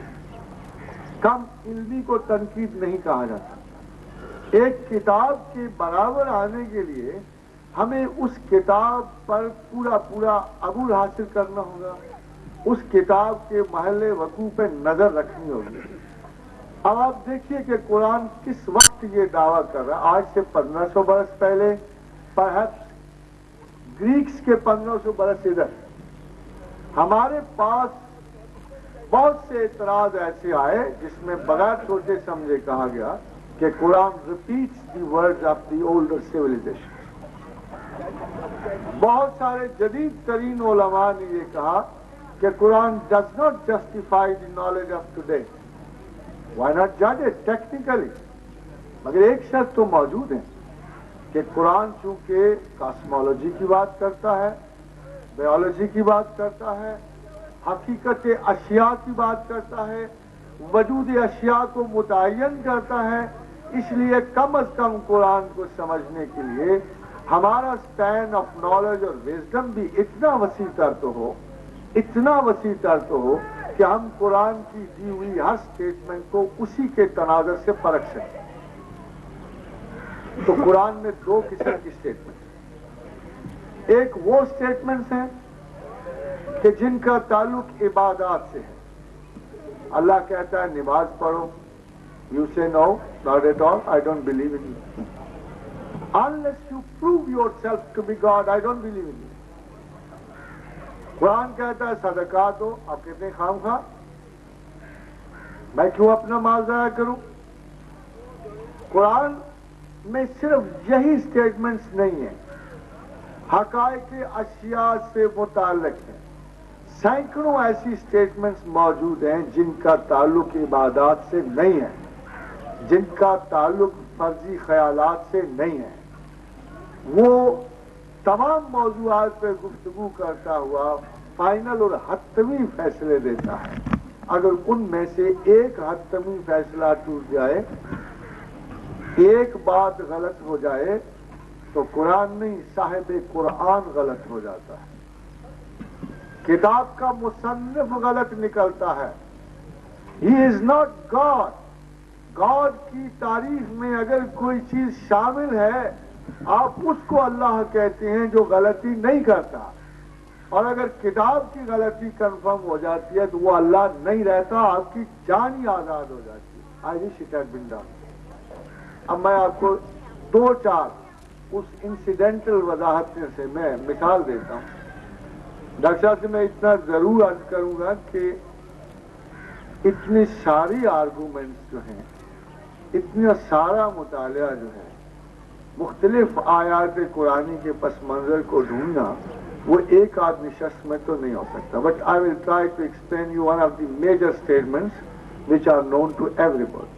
کم علمی کو تنقید نہیں کہا جا سکتا۔ ایک کتاب کے برابر آنے کے لیے ہمیں اس کتاب پر پورا عبور حاصل کرنا ہوگا، اس کتاب کے محل وقوع پہ نظر رکھنی ہوگی۔ اب آپ دیکھیے کہ قرآن کس وقت یہ دعویٰ کر رہا ہے، آج سے 1500 برس پہلے، پرہیپس گریکس کے 1500 برس ادھر۔ ہمارے پاس بہت سے اعتراض ایسے آئے جس میں بغیر سوچے سمجھے کہا گیا کہ Quran repeats the words of the older civilization. بہت سارے جدید ترین علماء نے یہ کہا کہ Quran does not justify the knowledge of today, why not جج اٹ ٹیکنیکلی؟ مگر ایک شرط تو موجود ہے کہ قرآن چونکہ کاسمولوجی کی بات کرتا ہے، بایولوجی کی بات کرتا ہے، حقیقت اشیاء کی بات کرتا ہے، وجود اشیاء کو متعین کرتا ہے، اس لیے کم از کم قرآن کو سمجھنے کے لیے ہمارا سپین آف نالج اور وزڈم بھی اتنا وسیع تر تو ہو کہ ہم قرآن کی دی ہوئی ہر سٹیٹمنٹ کو اسی کے تناظر سے پرکھ سکیں. تو قرآن میں دو قسم کی سٹیٹمنٹ، ایک وہ سٹیٹمنٹس ہیں کہ جن کا تعلق عبادات سے ہے. اللہ کہتا ہے نماز پڑھو، you say no not at all, I don't believe in you. Unless you prove yourself to be God, I don't believe in you. قرآن کہتا ہے صدقات ہو، آپ کہتے ہیں خام خواہ، میں کیوں اپنا مال ضائع کروں؟ قرآن میں صرف یہی سٹیٹمنٹس نہیں ہیں، حقائق اشیاء سے متعلق ہیں. سینکڑوں ایسی سٹیٹمنٹس موجود ہیں جن کا تعلق عبادات سے نہیں ہے، جن کا تعلق فرضی خیالات سے نہیں ہے. وہ تمام موضوعات پہ گفتگو کرتا ہوا فائنل اور حتمی فیصلے دیتا ہے. اگر ان میں سے ایک حتمی فیصلہ ٹوٹ جائے، ایک بات غلط ہو جائے، تو قرآن نہیں صاحب قرآن غلط ہو جاتا ہے، کتاب کا مصنف غلط نکلتا ہے. ہی از ناٹ گاڈ. گاڈ کی تعریف میں اگر کوئی چیز شامل ہے، آپ اس کو اللہ کہتے ہیں جو غلطی نہیں کرتا، اور اگر کتاب کی غلطی کنفرم ہو جاتی ہے تو وہ اللہ نہیں رہتا، آپ کی جان ہی آزاد ہو جاتی ہے. آئی وش اٹ ہیڈ بین ڈن. اب میں آپ کو دو چار اس انسیڈنٹل وضاحت سے میں مثال دیتا ہوں. ڈاکٹر صاحب سے میں اتنا ضرور عرض کروں گا کہ اتنی ساری آرگومنٹس جو ہیں، اتنا سارا مطالعہ جو ہے، مختلف آیات قرآنی کے پس منظر کو ڈھونڈنا وہ ایک آدمی شخص میں تو نہیں ہو سکتا. But I will try to explain you one of the major statements which are known to everybody.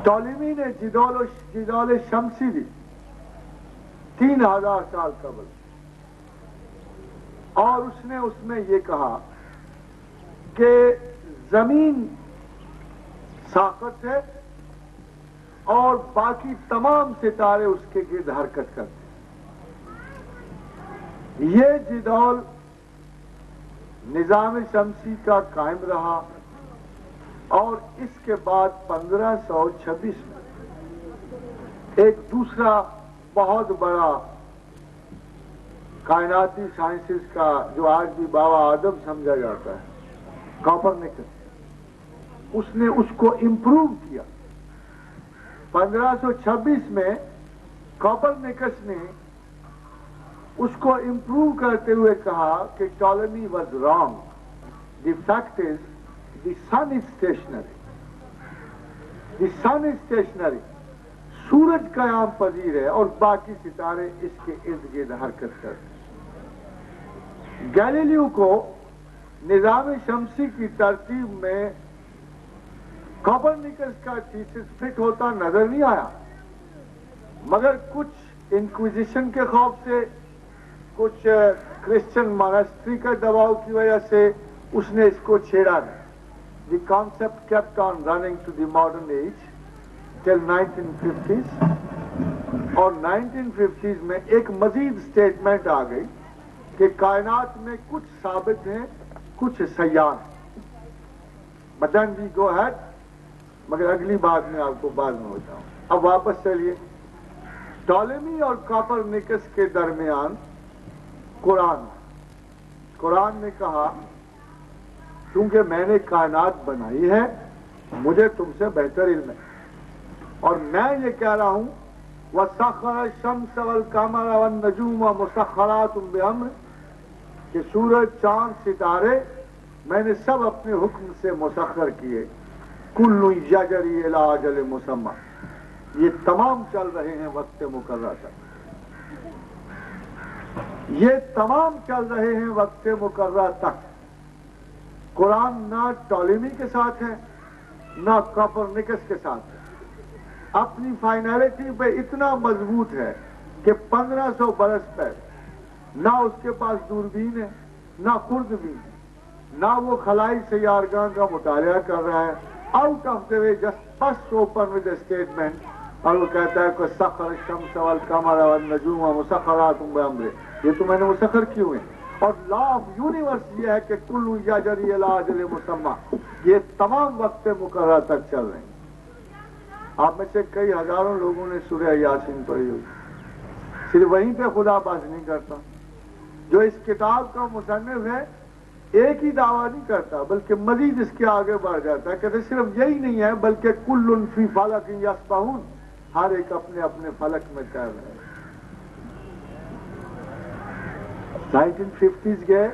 Ptolemy نے جدول شمسی دی 3000 سال قبل، اور اس نے اس میں یہ کہا کہ زمین ساقط ہے اور باقی تمام ستارے اس کے گرد حرکت کرتے ہیں. یہ جدول نظام شمسی کا قائم رہا، اور اس کے بعد 1526 میں ایک دوسرا بہت بڑا کائناتی سائنسز کا جو آج بھی بابا آدم سمجھا جاتا ہے، کوپرنیکس، اس نے اس کو امپروو کیا. 1526 میں کوپرنیکس نے اس کو امپروو کرتے ہوئے کہا کہ Ptolemy was wrong. The fact is the sun is stationary. The sun is stationary. سورج قیام پذیر ہے اور باقی ستارے اس کے ارد گرد حرکت کرتے ہیں. گیلیلیو کو نظام شمسی کی ترتیب میں کوپرنیکس کا تھیسس فٹ ہوتا نظر نہیں آیا، مگر کچھ انکویزیشن کے خوف سے، کچھ کرسچن مانسٹری کا دباؤ کی وجہ سے اس نے اس کو چھیڑا نہیں. The concept kept on running to the modern age till 1950s، اور 1950s میں ایک مزید سٹیٹمنٹ آ گئی کہ کائنات میں کچھ ثابت ہیں، کچھ سیاح ہیں. But then we go head, مگر اگلی بات میں آپ کو بعد میں ہوتا ہوں. اب واپس چلیے. ٹولمی اور کوپرنیکس کے درمیان قرآن نے کہا کیونکہ میں نے کائنات بنائی ہے، مجھے تم سے بہتر علم ہے، اور میں یہ کہہ رہا ہوں وَسَخَّرَ الشَّمْسَ وَالْقَمَرَ وَالنُّجُومَ مُسَخَّرَاتٌ بِأَمْرِهِ، کہ سورج، چاند، ستارے میں نے سب اپنے حکم سے مسخر کیے. کل یجری الی اجل مسمى، یہ تمام چل رہے ہیں وقت مقررہ تک. یہ تمام چل رہے ہیں وقت مقررہ تک. قرآن نہ ٹولمی کے ساتھ ہے نہ کوپرنیکس کے ساتھ ہے. اپنی فائنلٹی پہ اتنا مضبوط ہے کہ 1500 برس پہلے نہ اس کے پاس دوربین ہے، نہ خوردبین، نہ وہ خلائی سیارگاہ کا مطالعہ کر رہا ہے. Out of the way just first open with a statement, اور وہ کہتا ہے کہ سخر الشمس والقمر والنجوم مسخرات بامرہ، یہ تو میں نے مسخر کیوں ہیں. اور لا آف یونیورس یہ ہے کہ کل یجری الی اجل مسمى، یہ تمام وقت مقررہ تک چل رہے ہیں۔ آپ میں سے کئی ہزاروں لوگوں نے سورہ یاسین پڑھی ہوئی، صرف وہیں پہ خدا باز نہیں کرتا۔ جو اس کتاب کا مصنف ہے ایک ہی دعویٰ نہیں کرتا بلکہ مزید اس کے آگے بڑھ جاتا ہے، کہتے صرف یہی نہیں ہے بلکہ کل فی فلک یسبحون، ہر ایک اپنے اپنے فلک میں تیر رہے ہیں۔ 1950s گئے،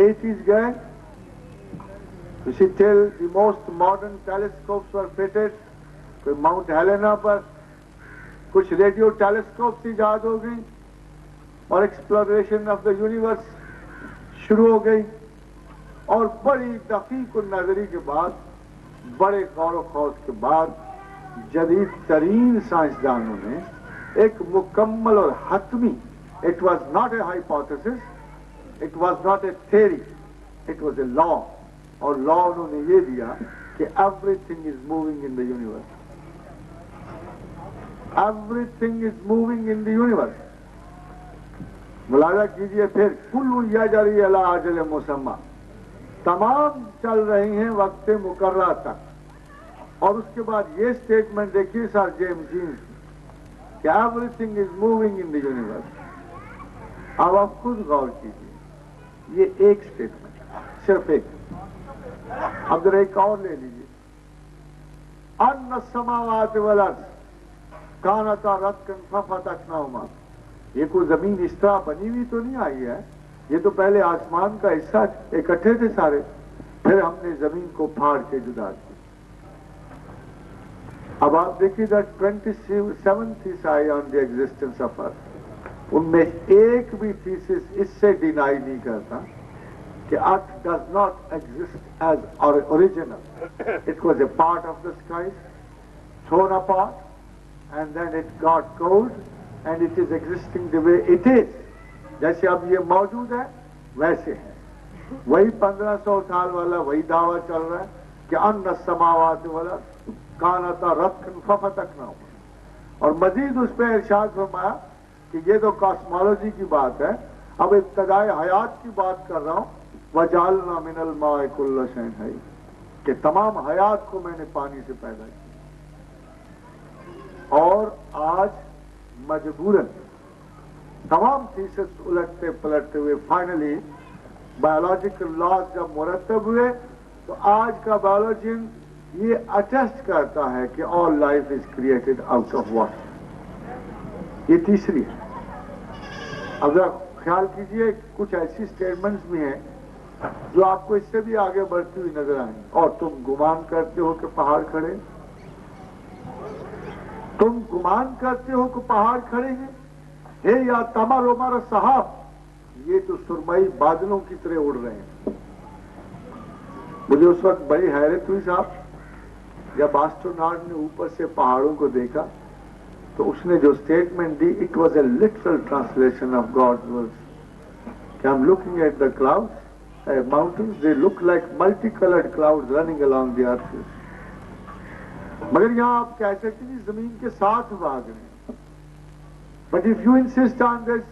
80s گئے، اسی till the most modern telescopes were fitted، کوئی ماؤنٹ ہیلینا پر کچھ ریڈیو ٹیلیسکوپس ایجاد ہو گئی اور ایکسپلوریشن آف دا یونیورس شروع ہو گئی، اور بڑی دقیق نظری کے بعد، بڑے غور و خوض کے بعد جدید ترین سائنسدانوں نے ایک مکمل اور حتمی، it was not a hypothesis, it was not a theory, it was a law, اور لا انہوں نے یہ دیا کہ everything is moving in the universe, everything is moving in the universe. ملاحظہ کیجئے پھر کل یجری الی اجل مسمى، تمام چل رہی ہیں وقت مقررہ تک، اور اس کے بعد یہ سٹیٹمنٹ دیکھیے سر جیمز جینس کہ everything is moving in the universe. اب آپ خود غور کیجیے، یہ ایک سٹیٹمنٹ، صرف ایک۔ اب ذرا ایک اور لے لیجیے، ان السماوات والارض کانتا رتقا ففتقناہما، یہ کوئی زمین اس طرح بنی ہوئی تو نہیں آئی ہے، یہ تو پہلے آسمان کا حصہ اکٹھے تھے سارے، پھر ہم نے زمین کو پھاڑ کے جدا کیا۔ اب آپ دیکھیے دا 27 تھیسائی آن دی ایگزسٹنس آف ارتھ، ان میں ایک بھی تھیسس اس سے ڈینائی نہیں کرتا کہ earth does not exist as original, it was a part of the skies thrown apart and then it got cold and it is existing the way it is, جیسے اب یہ موجود ہے ویسے ہے۔ وہی 1500 سال والا وہی دعویٰ چل رہا ہے کہ ان السماوات والارض کانتا رتقا ففتقناہما، اور مزید اس پہ ارشاد فرمایا کہ یہ تو کاسمولوجی کی بات ہے، اب ابتدائے حیات کی بات کر رہا ہوں، وجعلنا من الماء کل شیء حی، کہ تمام حیات کو میں نے پانی سے پیدا کیا۔ اور آج مجبوراً تمام تھیسس الٹتے پلٹتے ہوئے فائنلی بایولوجیکل لاز جب مرتب ہوئے تو آج کا بایولوجین یہ اٹیسٹ کرتا ہے کہ all life is created out of water. یہ تیسری ہے۔ اب ذرا خیال کیجئے کچھ ایسی سٹیٹمنٹس بھی ہیں جو آپ کو اس سے بھی آگے بڑھتی ہوئی نظر آئیں۔ اور تم گمان کرتے ہو کہ پہاڑ کھڑے، تم گمان کرتے ہو کہ پہاڑ کھڑے ہیں، ہے یا تمر عمر صحاب، یہ تو سرمئی بادلوں کی طرح اڑ رہے ہیں۔ مجھے اس وقت بڑی حیرت ہوئی صاحب جب آسٹروناٹ نے اوپر سے پہاڑوں کو دیکھا تو اس نے جو اسٹیٹمنٹ دی، it was a literal translation of God's words کہ I am looking at the clouds, mountains, they look like multi coloured clouds running along the earth۔ مگر یہاں آپ کہہ سکتے ہیں زمین کے ساتھ بھاگ رہے ہیں۔ But if you insist on this,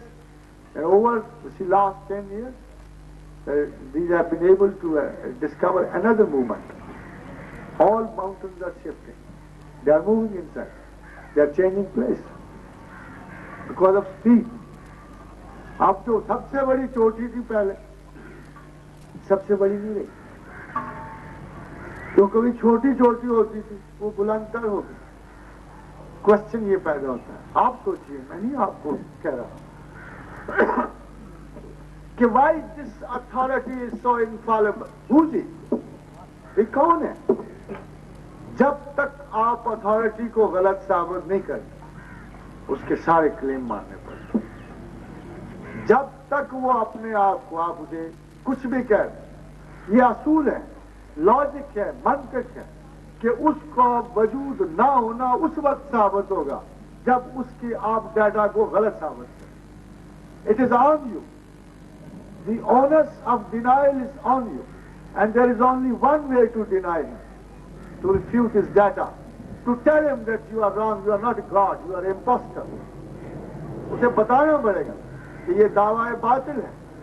and over the last 10 years, these have been able to discover another movement. All mountains are shifting. They are moving inside. They are changing place because of speed. اب جو سب سے بڑی چوٹی تھی پہلے، سب سے بڑی نہیں رہی، جو کبھی چھوٹی چھوٹی ہوتی تھی وہ بلند تر ہو گئی۔ کوشچن یہ پیدا ہوتا ہے، آپ سوچئے، میں نہیں آپ کو کہہ رہا کہ why this authority is so infallible, who's it, یہ کون ہے؟ جب تک آپ اتھارٹی کو غلط ثابت نہیں کرتے اس کے سارے کلیم ماننے پڑتے۔ جب تک وہ اپنے آپ کو، آپ مجھے کچھ بھی کہہ دیں، یہ اصول ہے، لاجک ہے، منطق ہے کہ اس کا وجود نہ ہونا اس وقت ثابت ہوگا جب اس کی آپ ڈیٹا کو غلط ثابت کریں۔ It is on you, the onus of denial is on you, and there is only one way to deny him, to refute his data, to tell him that you are wrong, you are not God, you are impostor. اسے بتانا پڑے گا کہ یہ دعویٰ باطل ہے،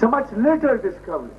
So much later discovery.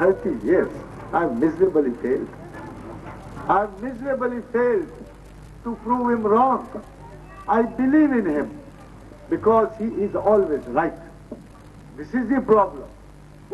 30 years I have miserably failed. I have miserably failed to prove him wrong. I believe in him because he is always right. This is the problem.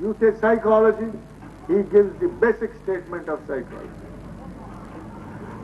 You say psychology, he gives the basic statement of psychology.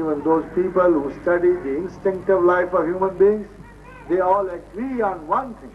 even those people who study the instinctive life of human beings, they all agree on one thing,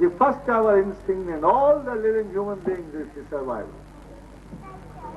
the first ever instinct in all the living human beings is the survival.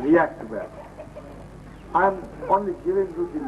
react well. I am only giving you the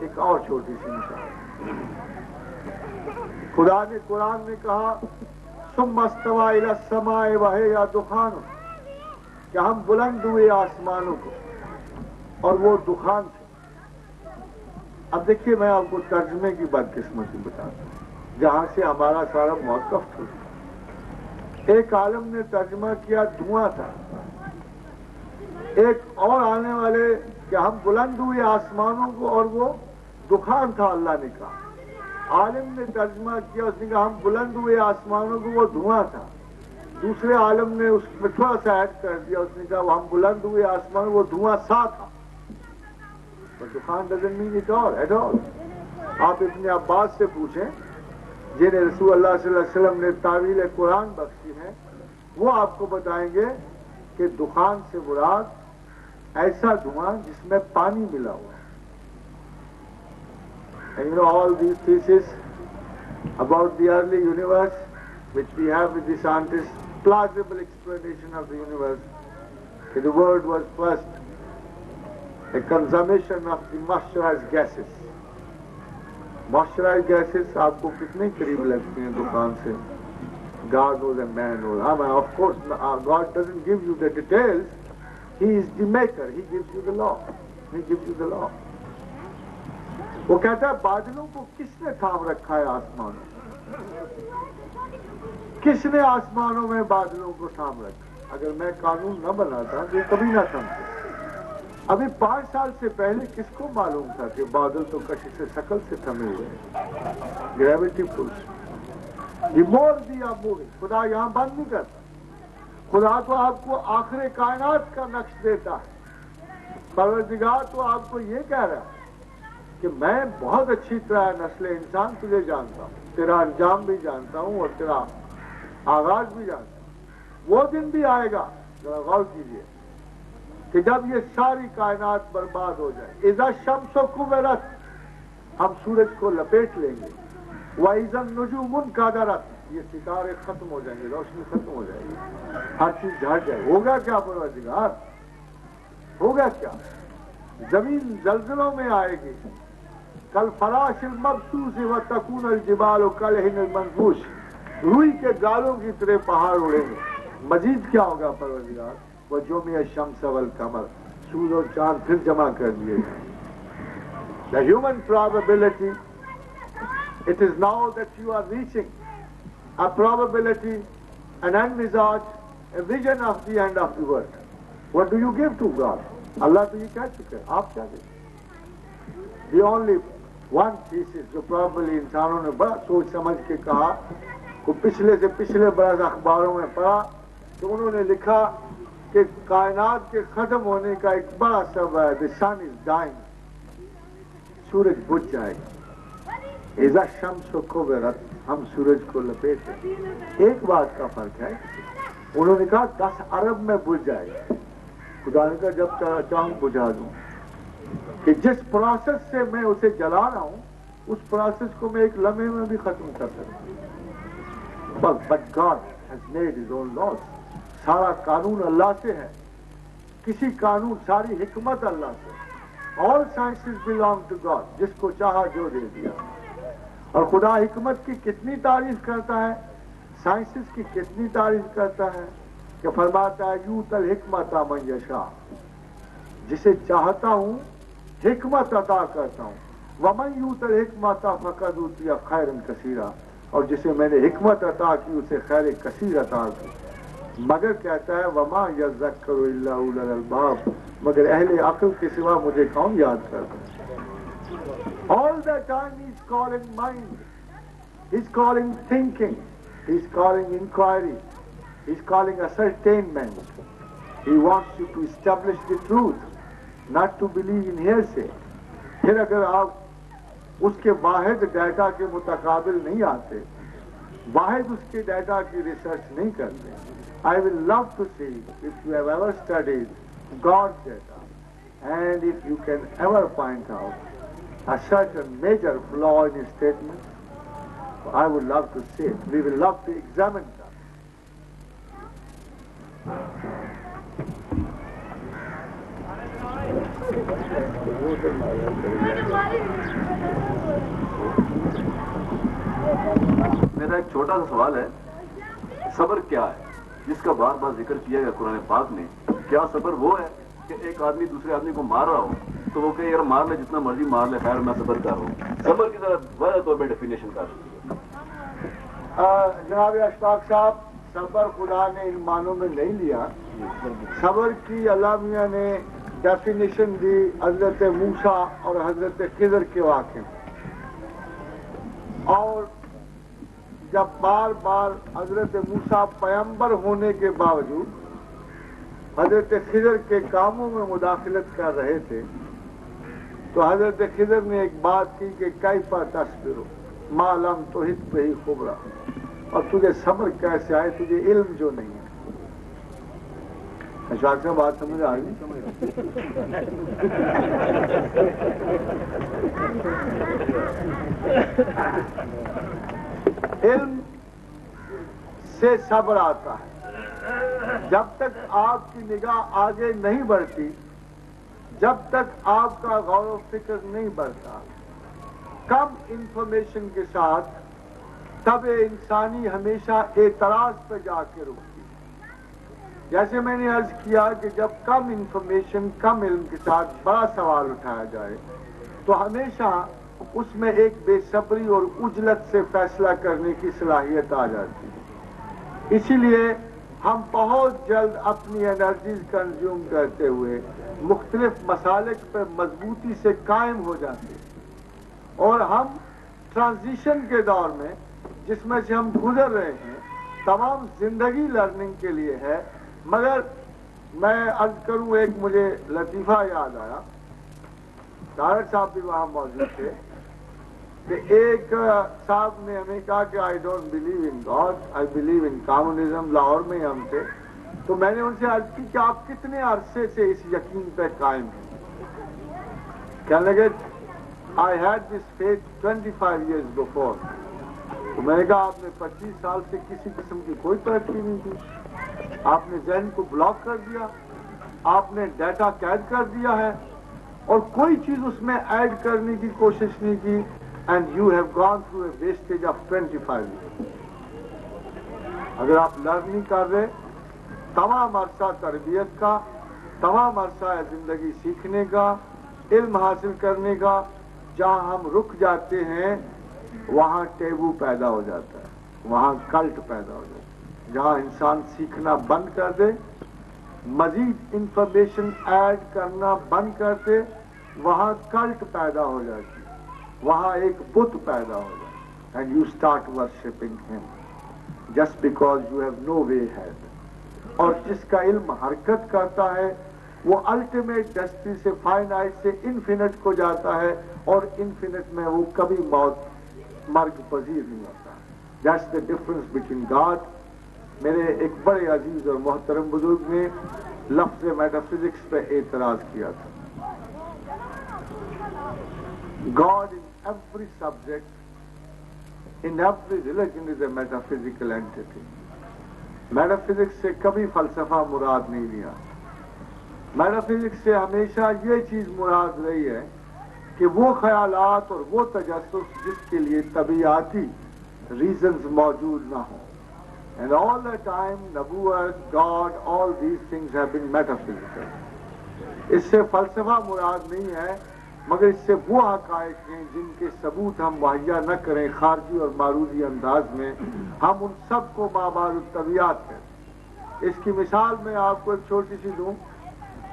ایک اور چھوٹی سی مثال، خدا نے قرآن میں کہا ثم استوى الى السماء وهي دخان، کہ ہم بلند ہوئے آسمانوں کو اور وہ دخان تھے۔ اب دیکھیے میں آپ کو ترجمے کی بدقسمتی بتاتا ہوں جہاں سے ہمارا سارا موقف چھوٹا۔ ایک عالم نے ترجمہ کیا دھواں تھا، ایک اور آنے والے کہ ہم بلند ہوئے آسمانوں کو اور وہ دخان تھا، اللہ نے کہا۔ عالم نے ترجمہ کیا، اس نے کہا ہم بلند ہوئے آسمانوں کو وہ دھواں تھا۔ دوسرے عالم نے اس میں تھوڑا سا ایڈ کر دیا، اس نے کہا وہ ہم بلند ہوئے آسمان وہ دھواں سا تھا۔ دخان doesn't mean it all at all. آپ ابن عباس سے پوچھیں جنہیں رسول اللہ صلی اللہ علیہ وسلم نے تعویل قرآن بخشی ہے، وہ آپ کو بتائیں گے کہ دخان سے مراد ایسا دھواں جس میں پانی ملا ہوا ہے۔ And you know all these theses about the early universe which we have with the scientists, plausible explanation of the universe, that the world was first a consummation of the moisturized gases. Moisturized gases آپ کو کتنے قریب لگتے ہیں دکان سے؟ God knows and man knows. Of course, God doesn't give you the details. He is the maker. He gives you the law. He gives you the law. وہ کہتا ہے بادلوں کو کس نے تھام رکھا ہے آسمانوں میں؟ کس نے آسمانوں میں بادلوں کو تھام رکھا؟ اگر میں قانون نہ بناتا تو یہ کبھی نہ تھمتے۔ ابھی 5 سال سے پہلے کس کو معلوم تھا کہ بادل تو کشش شکل سے تھمے ہوئے ہیں؟ Gravity force, the more they are moving. خدا یہاں بند نہیں کرتا، خدا تو آپ کو آخر کائنات کا نقش دیتا ہے۔ پروردگار تو آپ کو یہ کہہ رہا ہے کہ میں بہت اچھی طرح نسل انسان تجھے جانتا ہوں، تیرا انجام بھی جانتا ہوں اور تیرا آغاز بھی جانتا ہوں۔ وہ دن بھی آئے گا، ذرا غور کیجیے، کہ جب یہ ساری کائنات برباد ہو جائے۔ اذا الشمس کورت، ہم سورج کو لپیٹ لیں گے۔ واذا النجوم انکدرت، یہ ستارے ختم ہو جائیں گے، روشنی ختم ہو جائے گی، ہر چیز جھٹ جائے۔ ہوگا کیا پروردگار؟ ہوگا کیا؟ زمین زلزلوں میں آئے گی، کل فراش المبثوث وتکون الجبال کالعہن المنفوش، روئی کے گالوں کی طرح پہاڑ اڑیں گے۔ مزید کیا ہوگا پروردگار؟ وجمع الشمس والقمر، سورج اور چاند پھر جمع کر دیے گئے۔ The human probability, it is now that you are reaching a probability, an envisage, a vision of the end of the world. What do you give to God? اللہ تو یہ کہہ چکے، آپ کیا دیں؟ The only one thesis جو probably انسانوں نے بڑا سوچ سمجھ کے کہا، کو پچھلے سے پچھلے برس اخباروں میں پڑھا تو انہوں نے لکھا کہ کائنات کے ختم ہونے کا ایک بڑا سبب ہے the sun is dying، سورج بجھ جائے گا۔ اذا الشمس کورت، ہم سورج کو لپیٹیں۔ ایک بات کا فرق ہے، انہوں نے کہا 10 ارب میں بجھ جائے گا، خدا نے کہا جب چاہوں بجھا دوں۔ کہ جس پروسیس سے میں اسے جلا رہا ہوں اس پروسیس کو میں ایک لمحے میں بھی ختم کر سکتا ہوں۔ But God has made his own laws. سارا قانون اللہ سے ہے، کسی قانون، ساری حکمت اللہ سے۔ All sciences belong to God، جس کو چاہا جو دے دیا۔ اور خدا حکمت کی کتنی تعریف کرتا ہے، سائنسز کی کتنی تعریف کرتا ہے، کہ فرماتا ہے یوت الحکمت من یشاء، جسے چاہتا ہوں حکمت عطا کرتا ہوں۔ ومن یوت الحکمت فقد اوتی خیرا کثیرا، اور جسے میں نے حکمت عطا کی اسے خیر کثیر عطا کی۔ مگر کہتا ہے وما یذکر الا اولو الالباب، مگر اہل عقل کے سوا مجھے کون یاد کرتا ہے؟ All the time he is calling mind, he is calling thinking, he is calling inquiry, he is calling ascertainment. He wants you to establish the truth, not to believe in hearsay. پھر اگر آپ اس کے واحد data کے متقابل نہیں آتے، واحد اس کے ڈیٹا کی ریسرچ نہیں کرتے، I will love to see if you have ever studied God's data and if you can ever find out a certain major flaw in his statement, I would love to see it. We will love to examine that. میرا ایک چھوٹا سا سوال ہے، صبر کیا ہے جس کا بار بار ذکر کیا گیا قرآن پاک نے؟ کیا صبر وہ ہے کہ ایک آدمی دوسرے آدمی کو مار رہا ہو تو وہ کہ یار مار لے، جتنا مرضی مار لے، خیر میں صبر کر رہا ہوں؟ صبر کی ذرا واضح طور پہ ڈیفینیشن کر. جناب اشفاق صاحب، صبر خدا نے ان معنوں میں نہیں لیا. صبر کی اللہ میاں نے ڈیفینیشن دی حضرت موسیٰ اور حضرت خضر کے واقعے میں. اور جب بار بار حضرت موسیٰ پیغمبر ہونے کے باوجود حضرت خضر کے کاموں میں مداخلت کر رہے تھے تو حضرت خضر نے ایک بات کی کہ کیف تصبر ما لم تحط بہ خبرا، اور تجھے صبر کیسے آئے، تجھے علم جو نہیں ہے. اشفاق صاحب بات سمجھ آ گئی؟ علم سے صبر آتا ہے. جب تک آپ کی نگاہ آگے نہیں بڑھتی، جب تک آپ کا غور و فکر نہیں بڑھتا، کم انفارمیشن کے ساتھ طبع انسانی ہمیشہ اعتراض پہ جا کے رکتی ہے. جیسے میں نے عرض کیا کہ جب کم انفارمیشن، کم علم کے ساتھ بڑا سوال اٹھایا جائے تو ہمیشہ اس میں ایک بے صبری اور عجلت سے فیصلہ کرنے کی صلاحیت آ جاتی ہے. اسی لیے ہم بہت جلد اپنی انرجیز کنزیوم کرتے ہوئے مختلف مسالک پر مضبوطی سے قائم ہو جاتے ہیں، اور ہم ٹرانزیشن کے دور میں جس میں سے ہم گزر رہے ہیں، تمام زندگی لرننگ کے لیے ہے. مگر میں عرض کروں، ایک مجھے لطیفہ یاد آیا، ڈائریکٹر صاحب بھی وہاں موجود تھے، کہ ایک صاحب نے ہمیں کہا کہ آئی don't believe in God, I believe in communism. Lahore میں ہم تھے تو میں نے ان سے عرض کی کہ آپ کتنے عرصے سے اس یقین پہ قائم ہیں؟ کہنے لگے I had this faith 25 years before. تو میں نے کہا آپ نے 25 سال سے کسی قسم کی کوئی ترقی نہیں کی، آپ نے ذہن کو بلاک کر دیا، آپ نے ڈیٹا قید کر دیا ہے اور کوئی چیز اس میں ایڈ کرنے کی کوشش نہیں کی. And you have gone through a vestige of 25 years. اگر آپ لرن نہیں کر رہے، تمام عرصہ تربیت کا، تمام عرصہ زندگی سیکھنے کا، علم حاصل کرنے کا، جہاں ہم رک جاتے ہیں وہاں ٹیبو پیدا ہو جاتا ہے، وہاں کلٹ پیدا ہو جاتا ہے. جہاں انسان سیکھنا بند کر دے، مزید انفارمیشن ایڈ کرنا بند کر دے، وہاں کلٹ پیدا ہو جاتی ہے، وہاں ایک بت پیدا ہو جاتا ہے. And you start worshipping him just because you have no way head. اور جس کا علم حرکت کرتا ہے وہ الٹیمیٹ ڈیسٹنی سے فائنائٹ سے انفینٹ کو جاتا ہے، اور انفینٹ میں وہ کبھی مرگ پذیر نہیں ہوتا. That's the difference between God. میرے ایک بڑے عزیز اور محترم بزرگ نے لفظ میٹافزکس پہ اعتراض کیا تھا. God in every subject, in every religion is a metaphysical entity. Metaphysics سے کبھی فلسفہ مراد نہیں لیا. میٹافزکس سے ہمیشہ یہ چیز مراد رہی ہے کہ وہ خیالات اور وہ تجسس جس کے لیے طبیعتی ریزنز موجود نہ ہوں. And all the time, نبوت، God, all these things have been metaphysical. اس سے فلسفہ مراد نہیں ہے، مگر اس سے وہ حقائق ہیں جن کے ثبوت ہم مہیا نہ کریں خارجی اور معروضی انداز میں، ہم ان سب کو مابعد الطبیعت ہیں. اس کی مثال میں آپ کو ایک چھوٹی سی دوں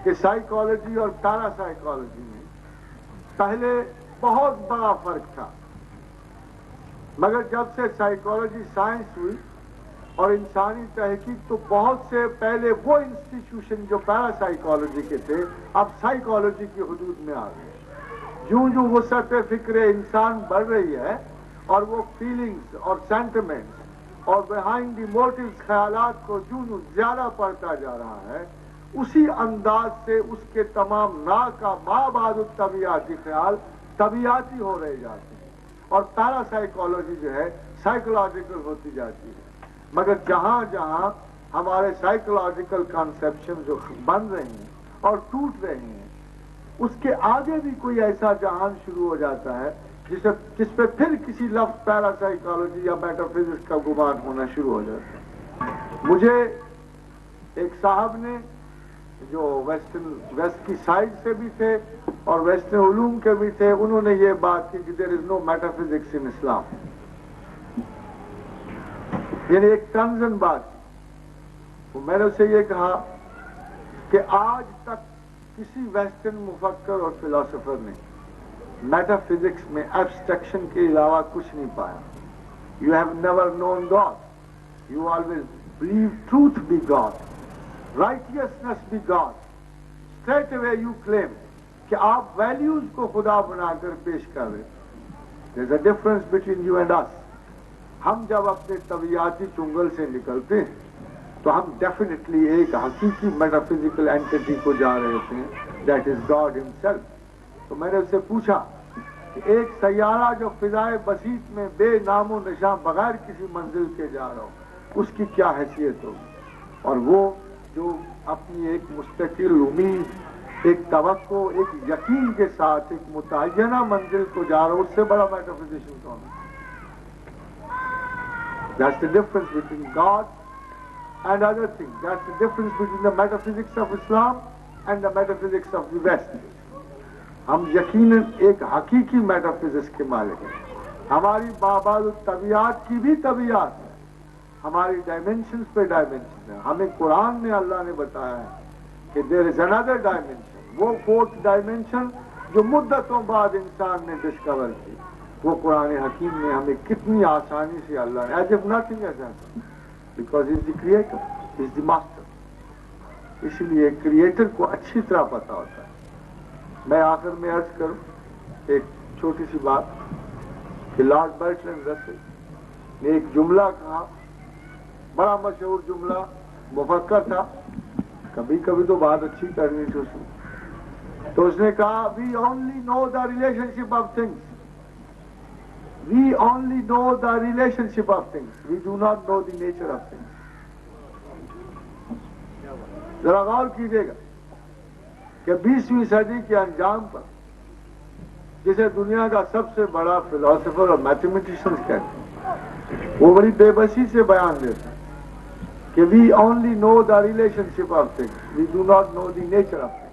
کہ سائیکالوجی اور پیرا سائیکالوجی میں پہلے بہت بڑا فرق تھا، مگر جب سے سائیکالوجی سائنس ہوئی اور انسانی تحقیق، تو بہت سے پہلے وہ انسٹیٹیوشن جو پیرا سائیکالوجی کے تھے اب سائیکالوجی کی حدود میں آ گئے. جوں جوں وسعت فکر انسان بڑھ رہی ہے اور وہ فیلنگز اور سینٹیمنٹس اور بیہائنڈ دی موٹیوز خیالات کو جوں جوں زیادہ پڑھتا جا رہا ہے، اسی انداز سے اس کے تمام مابعد الطبیعتی خیال طبیعتی ہو رہے جاتے ہیں، اور پیرا سائیکالوجی جو ہے سائیکولوجیکل ہوتی جاتی ہے. مگر جہاں جہاں ہمارے سائیکولوجیکل کانسیپشن جو بن رہے ہیں اور ٹوٹ رہے ہیں، اس کے آگے بھی کوئی ایسا جہان شروع ہو جاتا ہے جس پہ پھر کسی لفظ پیراسائیکالوجی یا میٹا فزکس کا گمان ہونا شروع ہو جاتا ہے. مجھے ایک صاحب نے جو ویسٹ کی سائڈ سے بھی تھے اور ویسٹرن علوم کے بھی تھے, انہوں نے یہ بات کی کہ there is know meta physics in اسلام. یعنی ایک تنزن بات کی. میں نے اسے یہ کہا کہ آج تک کسی ویسٹرن مفکر اور فلاسفر نے میٹا فزکس میں ایبسٹریکشن کے علاوہ کچھ نہیں پایا. You have never known God, you always believe truth be God, righteousness be God. Straight away you claim کہ آپ ویلیوز کو خدا بنا کر پیش کر رہے. There's a difference between you and us. ہم جب اپنے طبیعتی چنگل سے نکلتے ہیں تو ہم ڈیفینیٹلی ایک حقیقی میٹافزیکل اینٹیٹی کو جا رہے ہوتے ہیں, دیٹ از گاڈ ہمسیلف. تو میں نے اس سے پوچھا کہ ایک سیارہ جو فضائے بسیط میں بے نام و نشاں بغیر کسی منزل کے جا رہا ہو, اس کی کیا حیثیت ہوگی؟ اور وہ جو اپنی ایک مستقل امید, ایک توقع, ایک یقین کے ساتھ ایک متعینہ منزل کو جا رہا ہو, اس سے بڑا میٹافزیشن کون ہے؟ That's the difference between God and other things. That's the difference between the metaphysics of Islam and the metaphysics of the West. ہم یقیناً ایک حقیقی میٹافزکس کے مالک ہیں. ہماری باباد الطبیعات کی بھی طبیعت ہے, ہماری ڈائمینشنز پہ ڈائمینشن ہے. ہمیں قرآن میں اللہ نے بتایا ہے کہ دیر از اندر ڈائمینشن, وہ فورتھ ڈائمینشن جو مدتوں بعد انسان نے ڈسکور کی, وہ قرآن حکیم میں ہمیں کتنی آسانی سے اللہ نے, as if nothing has happened, because is the creator, is the master. اس لیے کریٹر کو اچھی طرح پتا ہوتا ہے. میں آخر میں عرض کروں ایک چھوٹی سی بات کہ لارڈ برٹرینڈ رسل نے ایک جملہ کہا, بڑا مشہور جملہ, مفکر تھا, کبھی کبھی تو بات اچھی کرنی تھی اس نے. تو اس نے کہا we only know the relationship of things, we only know the relationship of things, we do not know the nature of things. ذرا غور کیجیے گا کہ 20ویں صدی کے انجام پر جسے دنیا کا سب سے بڑا فلاسفر اور میتھمیٹیشین کہتے ہیں, وہ بڑی بے بسی سے بیان دیتے ہیں کہ we only know the relationship of things, we do not know the nature of things.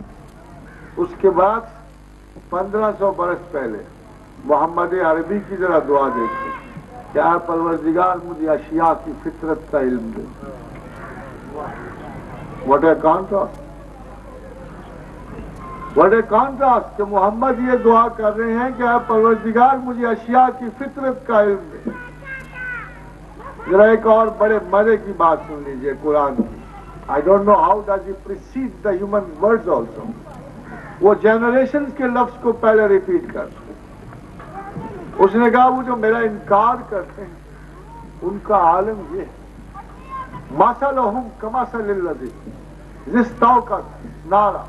اس کے بعد 1500 برس پہلے محمد عربی کی ذرا دعا دیکھتے کہ اے پروردگار مجھے اشیاء کی فطرت کا علم دے. What a contrast, what a contrast کہ محمد یہ دعا کر رہے ہیں کہ اے پروردگار مجھے اشیاء کی فطرت کا علم دے. ذرا ایک اور بڑے مزے کی بات سن لیجیے قرآن کی. I don't know how does he precede the human words also. وہ جنریشن کے لفظ کو پہلے ریپیٹ کر, اس نے کہا وہ جو میرا انکار کرتے ہیں ان کا عالم یہ ہے, مثلہم کمثل الذی استوقد نارا,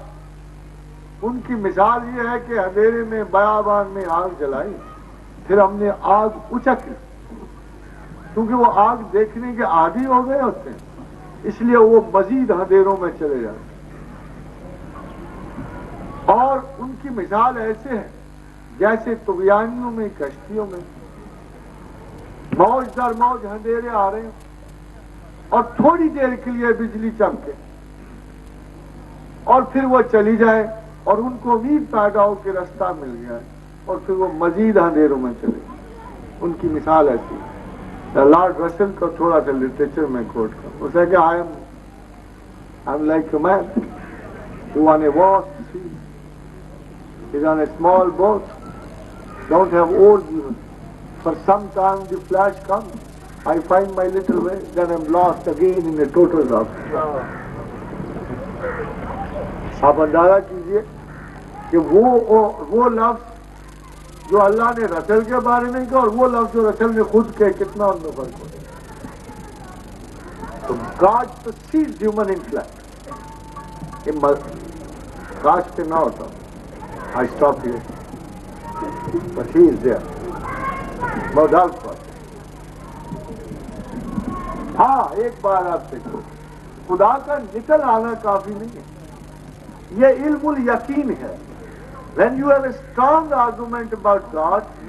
ان کی مثال یہ ہے کہ اندھیرے میں بیابان میں آگ جلائی, پھر ہم نے آگ اچک لی, کیونکہ وہ آگ دیکھنے کے عادی ہو گئے ہوتے ہیں, اس لیے وہ مزید اندھیروں میں چلے جاتے ہیں. اور ان کی مثال ایسے ہے جیسے طغیانیوں میں, کشتیوں میں موج در موج اندھیرے آ رہے ہیں اور تھوڑی دیر کے لیے بجلی چمکے اور پھر وہ چلی جائے اور ان کو امید پیدا ہو کہ راستہ مل گیا ہے اور پھر وہ مزید اندھیروں میں چلے گئے. ان کی مثال ایسی ہے. لارڈ رسل کا تھوڑا سا لٹریچر میں کوٹ کروں, اسے کہ I am like a man who on a vast sea is on a small boat, don't have oars even. For some time the flash comes, I find my little way, then I'm lost again in a total darkness. آپ اندازہ کیجئے کہ وہ لفظ جو اللہ نے رسل کے بارے میں کہا اور وہ لفظ جو رسل نے خود کہے, کتنا ان میں فرق ہو. تو God perceives human intellect. کاش کے نہ ہوتا, I stop here, but he is there, no doubt for it. ہاں ایک بار آپ سے خدا کا نکل آنا کافی نہیں ہے, یہ علم الیقین ہے. When you have a strong argument about God,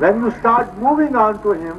When you start moving on to him,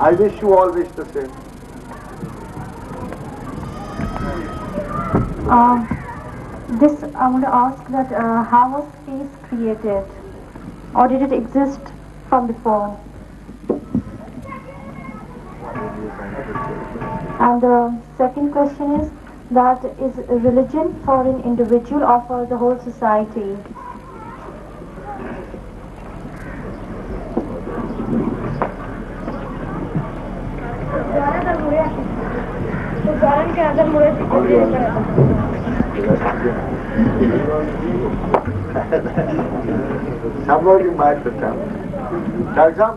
I wish you all wish the same. This I want to ask that how was space created, or did it exist from before? And the second question is that is religion for an individual or for the whole society? Somebody might become. Dr. Saab,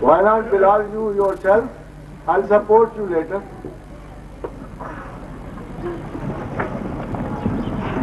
Why not Bilal, you yourself? I'll support you later.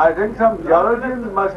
I think some geologians must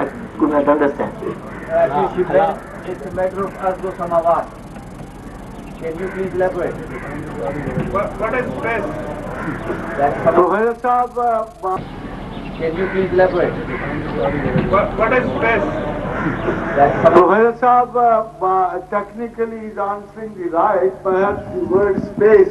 I could not understand. It's a matter of Ardo Samawat. Can you please elaborate? What is space? Professor Saab, Can you please elaborate? What is space? Professor Saab technically is answering the right. Perhaps the word space,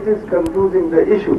it is confusing the issue.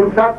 in fact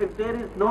If there is no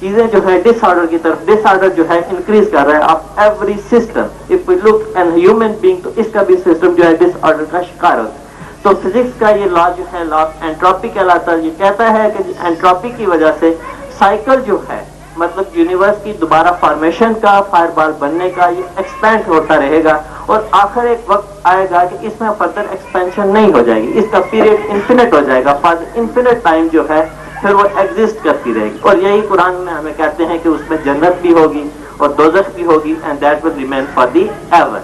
چیزیں جو ہے ڈس order کی طرف، ڈس order جو ہے increase کر رہا ہے of every system. If we look an human being تو اس کا بھی سسٹم جو ہے ڈس آرڈر کا شکار ہوتا ہے. تو فزکس کا یہ لا جو ہے لا آف اینٹروپی کہلاتا ہے. یہ کہتا ہے کہ اینٹروپی کی وجہ سے سائیکل جو ہے مطلب یونیورس کی دوبارہ فارمیشن کا، فائر بال بننے کا، یہ ایکسپینڈ ہوتا رہے گا اور آخر ایک وقت آئے گا کہ اس میں فردر ایکسپینشن نہیں ہو جائے گی، اس کا پیریڈ انفینٹ ہو جائے گا. فار انفینٹ ٹائم جو ہے پھر وہ ایگزسٹ کرتی رہے گی. اور یہی قرآن میں ہمیں کہتے ہیں کہ اس میں جنت بھی ہوگی اور دوزخ بھی ہوگی and that will remain for the ever.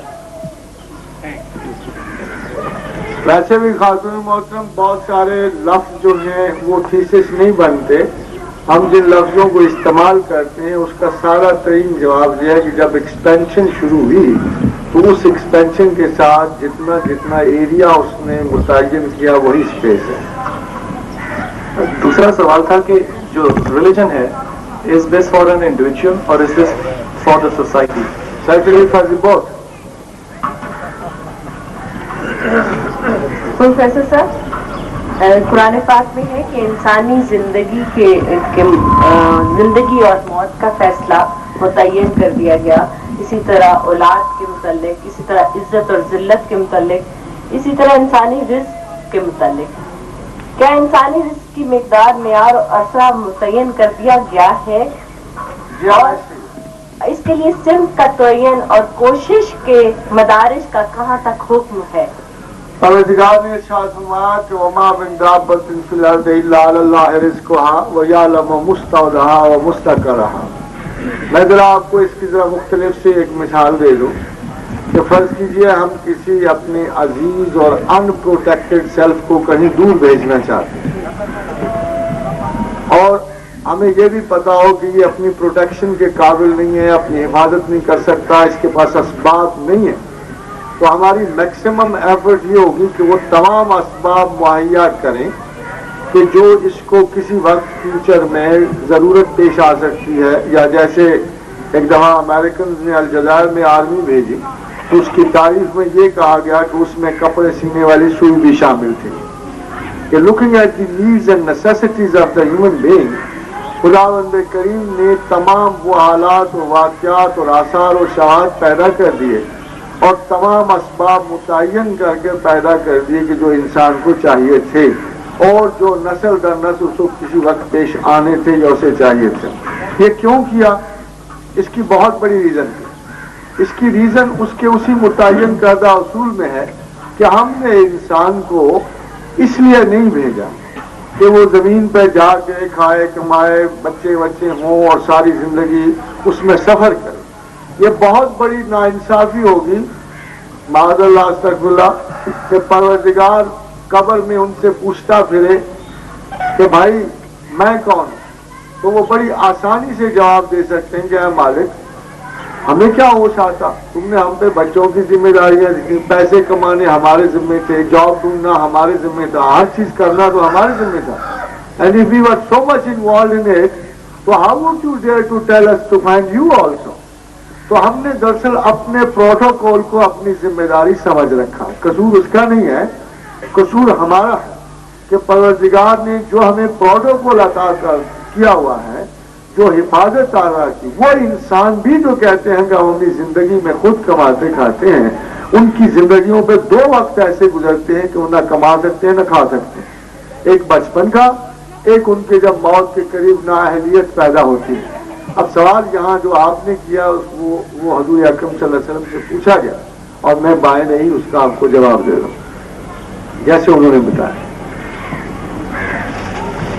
ویسے بھی خاتون محترم بہت سارے لفظ جو ہیں وہ تھیسس نہیں بنتے. ہم جن لفظوں کو استعمال کرتے ہیں اس کا سارا ترین جواب یہ ہے کہ جب ایکسپینشن شروع ہوئی تو اس ایکسپینشن کے ساتھ جتنا جتنا ایریا اس نے متعین کیا وہی اسپیس ہے. دوسرا سوال تھا کہ جو ریلیجن ہے is this for an individual اور is this for the society? Certainly for the both. Professor صاحب، قرآن پاک میں ہے کہ انسانی زندگی اور موت کا فیصلہ متعین کر دیا گیا. اسی طرح اولاد کے متعلق، اسی طرح عزت اور ذلت کے متعلق، اسی طرح انسانی رزق کے متعلق. کیا انسانی رزق کی مقدار، معیار اور عرصہ متعین کر دیا گیا ہے؟ اور اس کے لیے صنف کا تعین اور کوشش کے مدارج کا کہاں تک حکم ہے؟ پروردگار نے ارشاد فرمایا کہ وما من دابۃ فی الارض الا علی اللہ رزقها ویعلم مستودعها ومستقرها. میں ذرا آپ کو اس کی ذرا مختلف سے ایک مثال دے دوں کہ فرض کیجئے ہم کسی اپنے عزیز اور ان پروٹیکٹڈ سیلف کو کہیں دور بھیجنا چاہتے ہیں اور ہمیں یہ بھی پتا ہو کہ یہ اپنی پروٹیکشن کے قابل نہیں ہے، اپنی حفاظت نہیں کر سکتا، اس کے پاس اسباب نہیں ہے، تو ہماری میکسیمم ایفرٹ یہ ہوگی کہ وہ تمام اسباب مہیا کریں کہ جو اس کو کسی وقت فیوچر میں ضرورت پیش آ سکتی ہے. یا جیسے ایک دفعہ امریکنز نے الجزائر میں آرمی بھیجی تو اس کی تعریف میں یہ کہا گیا کہ اس میں کپڑے سینے والی سوئی بھی شامل تھی کہ looking at the needs and necessities of the human being, خداوند کریم نے تمام وہ حالات اور واقعات اور آثار و شواہد پیدا کر دیے اور تمام اسباب متعین کر کے پیدا کر دیے کہ جو انسان کو چاہیے تھے اور جو نسل در نسل اس کو کسی وقت پیش آنے تھے یا اسے چاہیے تھے. یہ کیوں کیا؟ اس کی بہت بڑی ریزن تھی. اس کی ریزن اس کے اسی متعین کردہ اصول میں ہے کہ ہم نے انسان کو اس لیے نہیں بھیجا کہ وہ زمین پہ جا کے کھائے کمائے بچے ہوں اور ساری زندگی اس میں سفر کرے. یہ بہت بڑی ناانصافی ہوگی معاذ اللہ استغفر اللہ کہ پروردگار قبر میں ان سے پوچھتا پھرے کہ بھائی میں کون ہوں، تو وہ بڑی آسانی سے جواب دے سکتے ہیں کہ اے مالک ہمیں کیا ہوش آتا، تم نے ہم پہ بچوں کی ذمہ داریاں دی، پیسے کمانے ہمارے ذمے تھے، جاب ڈھونڈنا ہمارے ذمے تھا، ہر چیز کرنا تو ہمارے ذمے تھا. And if we were so much involved in it تو how would you dare to tell us to find you also. تو ہم نے دراصل اپنے پروٹوکول کو اپنی ذمہ داری سمجھ رکھا. قصور اس کا نہیں ہے، قصور ہمارا ہے کہ پروردگار نے جو ہمیں پروٹوکول عطا کیا ہوا ہے، جو حفاظت آ کی، وہ انسان بھی جو کہتے ہیں کہ ہم اپنی زندگی میں خود کماتے کھاتے ہیں، ان کی زندگیوں پہ 2 وقت ایسے گزرتے ہیں کہ وہ نہ کما سکتے ہیں نہ کھا سکتے ہیں. ایک بچپن کا، ایک ان کے جب موت کے قریب نااہلیت پیدا ہوتی ہے. اب سوال یہاں جو آپ نے کیا وہ حضور اکرم صلی اللہ علیہ وسلم سے پوچھا گیا اور میں بائیں نہیں اس کا آپ کو جواب دے رہا ہوں جیسے انہوں نے بتایا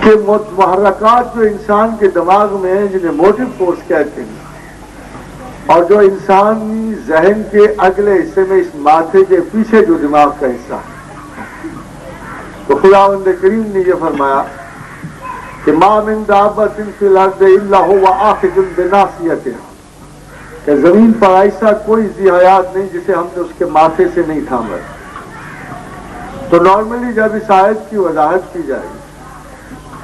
کہ محرکات جو انسان کے دماغ میں ہیں جنہیں موٹو فورس کہتے ہیں اور جو انسانی ذہن کے اگلے حصے میں اس ماتھے کے پیچھے جو دماغ کا حصہ ہے، تو خداوند کریم نے یہ فرمایا کہ ما من دابۃ فی الارض الا هو آخذ بناصیتها، کہ زمین پر ایسا کوئی ذی حیات نہیں جسے ہم نے اس کے ماتھے سے نہیں تھاما. تو نارملی جب اس آیت کی وضاحت کی جائے گی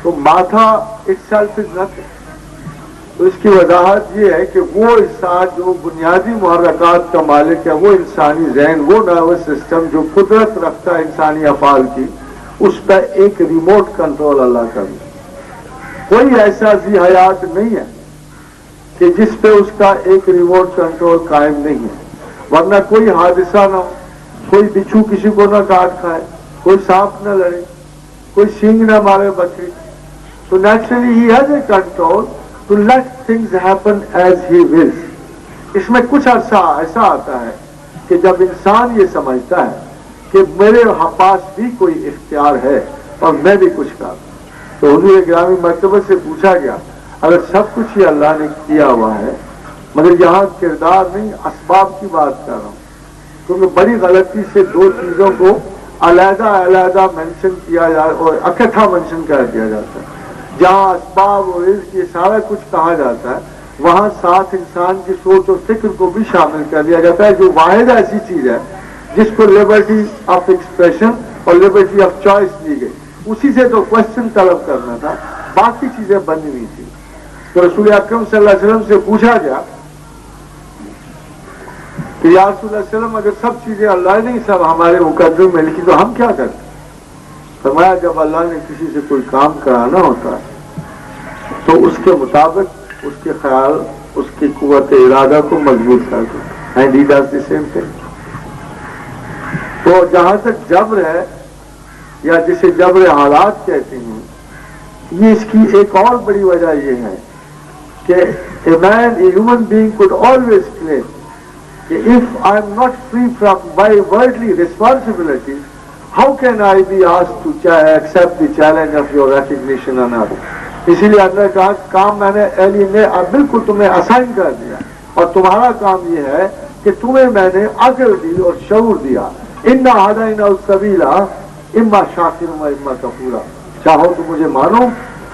تو ماتھا itself is nothing. تو اس کی وضاحت یہ ہے کہ وہ حصہ جو بنیادی محرکات کا مالک ہے، وہ انسانی ذہن، وہ نروس سسٹم جو قدرت رکھتا ہے انسانی افعال کی، اس پہ ایک ریموٹ کنٹرول اللہ کا بھی. کوئی ایسا ذی حیات نہیں ہے کہ جس پہ اس کا ایک ریموٹ کنٹرول قائم نہیں ہے، ورنہ کوئی حادثہ نہ ہو، کوئی بچھو کسی کو نہ کاٹ کھائے، کوئی سانپ نہ لڑے، کوئی سینگ نہ مارے بکری. تو naturally he has a control to let things happen as he wills. اس میں کچھ عرصہ ایسا آتا ہے کہ جب انسان یہ سمجھتا ہے کہ میرے پاس بھی کوئی اختیار ہے اور میں بھی کچھ کروں. تو حضور گرامی مرتبہ سے پوچھا گیا اگر سب کچھ یہ اللہ نے کیا ہوا ہے، مگر یہاں کردار نہیں اسباب کی بات کر رہا ہوں، کیونکہ بڑی غلطی سے دو چیزوں کو علیحدہ علیحدہ مینشن کیا جائے اور اکٹھا مینشن کر دیا جاتا ہے. جہاں اسباب اور رزق یہ سارا کچھ کہا جاتا ہے وہاں ساتھ انسان کی سوچ اور فکر کو بھی شامل کر دیا جاتا ہے، جو واحد ایسی چیز ہے جس کو لبرٹی آف ایکسپریشن اور لبرٹی آف چوائس دی گئی. اسی سے تو کوشچن طلب کرنا تھا، باقی چیزیں بنی ہوئی تھی. تو رسول اکرم صلی اللہ علیہ وسلم سے پوچھا گیا کہ یا رسول اللہ علیہ وسلم اگر سب چیزیں اللہ نے سب ہمارے مقدر میں لکھی تو ہم کیا کرتے؟ فرمایا جب اللہ نے کسی سے کوئی کام کرانا ہوتا ہے تو اس کے مطابق اس کے خیال، اس کی قوت ارادہ کو مضبوط کر دو. And he does the same thing. تو جہاں تک جبر ہے یا جسے جبر حالات کہتے ہیں، یہ اس کی ایک اور بڑی وجہ یہ ہے کہ a man, a human being could always claim کہ if I am not free from my worldly responsibilities, how can I be asked to accept the challenge of your recognition on earth? اسی لیے اللہ نے کہا کام میں نے بالکل تمہیں assign کر دیا اور تمہارا کام یہ ہے کہ تمہیں میں نے عقل دی اور شعور دیا. اِنَّا هَدَيْنَا السَّبِيلَ اِمَّا شَاكِرٌ وَإِمَّا كَفُورًا. چاہو تو مجھے مانو،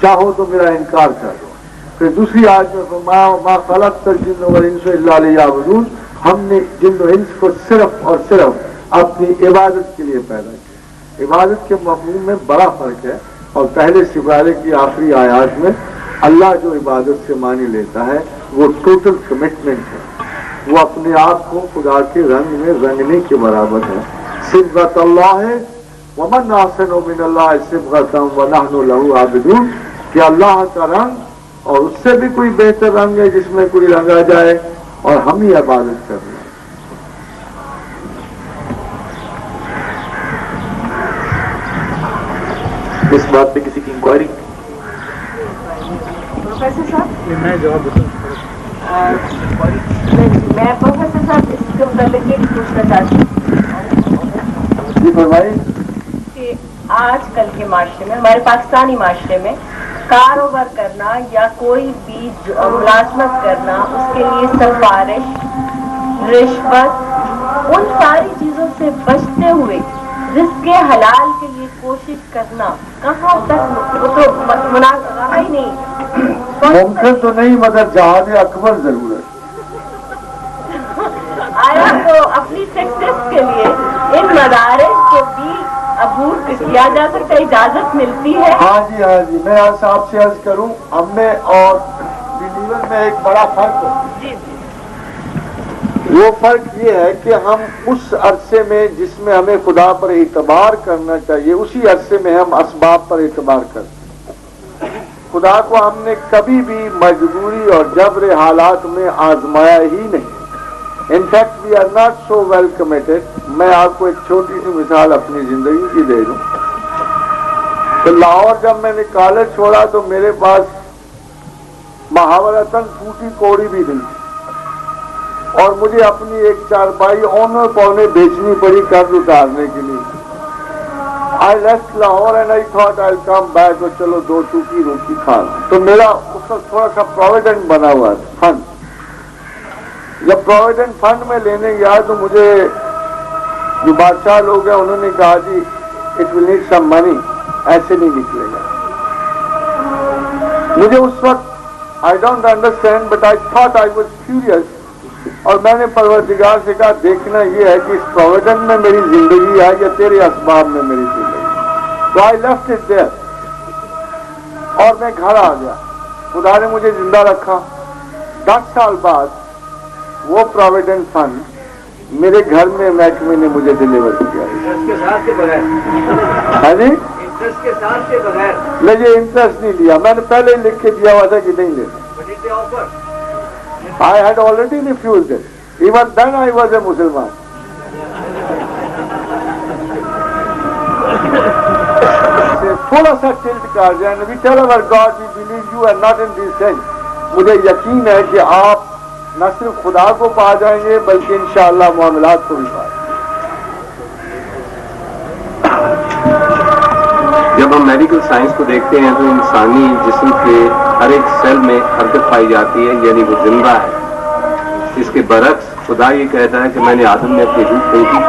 چاہو تو میرا انکار کر دو. پھر دوسری آیت میں فرمایا مَا خَلَقْتَ الْجِنَّ وَالْإِنسَ إِلَّا لِيَعْبُدُونَ. ہم نے جن و انس کو صرف اور صرف اپنی عبادت کے لیے پیدا کیا. عبادت کے مفہوم میں بڑا فرق ہے، اور پہلے سپارے کی آخری آیات میں اللہ جو عبادت سے معنی لیتا ہے وہ ٹوٹل کمٹمنٹ ہے، وہ اپنے آپ کو خدا کے رنگ میں رنگنے کے برابر ہے. صبغۃ اللہ ہے ومن احسن من اللہ صبغۃ ونحن له عابدون، کہ اللہ کا رنگ اور اس سے بھی کوئی بہتر رنگ ہے جس میں کوئی رنگا جائے، اور ہم ہی عبادت کر رہے ہیں. اس بات پہ کسی کی انکوائری؟ پروفیسر صاحب میں جواب دیتا ہوں. میں پروفیسر صاحب اس کے متعلق یہ پوچھنا چاہتی ہوں جی فرمائیے کہ آج کل کے معاشرے میں، ہمارے پاکستانی معاشرے میں کاروبار کرنا یا کوئی بھی ملازمت کرنا، اس کے لیے سفارش، رشوت، ان ساری چیزوں سے بچتے ہوئے رزق حلال کے لیے کوشش کرنا کہاں تک، وہ تو مناسب ہی نہیں. ممکن تو نہیں مگر جہاد اکبر ضرور ہے. آیا تو اپنی سکسیس کے لیے ان مدارس کو بھی عبور کیا جا سکتا ہے، اجازت ملتی ہے؟ ہاں جی ہاں جی، میں آپ سے عرض کروں، ہم میں اور بلیور میں ایک بڑا فرق ہے. جی جی. وہ فرق یہ ہے کہ ہم اس عرصے میں جس میں ہمیں خدا پر اعتبار کرنا چاہیے اسی عرصے میں ہم اسباب پر اعتبار کرتے ہیں. خدا کو ہم نے کبھی بھی مجبوری اور جبر حالات میں آزمایا ہی نہیں. In fact we are not so well committed. میں آپ کو ایک چھوٹی سی مثال اپنی زندگی کی دے دوں. تو لاہور جب میں نے کالج چھوڑا تو میرے پاس محاورتاً ٹوٹی کوڑی بھی نہیں تھی، اور مجھے اپنی ایک چارپائی اونے پونے بیچنی پڑی قرض اتارنے کے لیے. I left Lahore and I thought I come back, اور چلو 2 ٹوکی روٹی کھا لوں. تو میرا اس وقت تھوڑا سا پروویڈنٹ بنا ہوا تھا فنڈ. جب پروویڈنٹ فنڈ میں لینے گیا تو مجھے جو بادشاہ لوگ ہیں انہوں نے کہا جی اٹ ول نیڈ سم منی، ایسے نہیں نکلے گا. مجھے اس وقت I don't understand but I thought I was furious. اور میں نے پروردگار سے کہا دیکھنا یہ ہے کہ اس پروویڈنٹ میں میری زندگی ہے یا تیرے اسباب میں میری زندگی. تو آئی لیفٹ اٹ دیئر اور میں گھر آ گیا. خدا نے مجھے زندہ رکھا. 10 سال بعد وہ پروویڈنٹ فنڈ میرے گھر میں محکمے نے مجھے ڈلیور کیا. ہاں جی، میں یہ انٹرسٹ نہیں لیا، میں نے پہلے ہی لکھ کے دیا ہوا تھا کہ نہیں لینا. I had already refused it. Even then I was a Muslim. تھوڑا سا ٹلٹ کر جائیں. We tell our God we believe you are not in these things. مجھے یقین ہے کہ آپ نہ صرف خدا کو پا جائیں گے بلکہ انشاءاللہ معاملات کو بھی پائیں. جب ہم میڈیکل سائنس کو دیکھتے ہیں تو انسانی جسم کے ہر ایک سیل میں حرکت پائی جاتی ہے، یعنی وہ زندہ ہے. اس کے برعکس خدا یہ کہتا ہے کہ میں نے آدم میں اپنی روح پھونکی،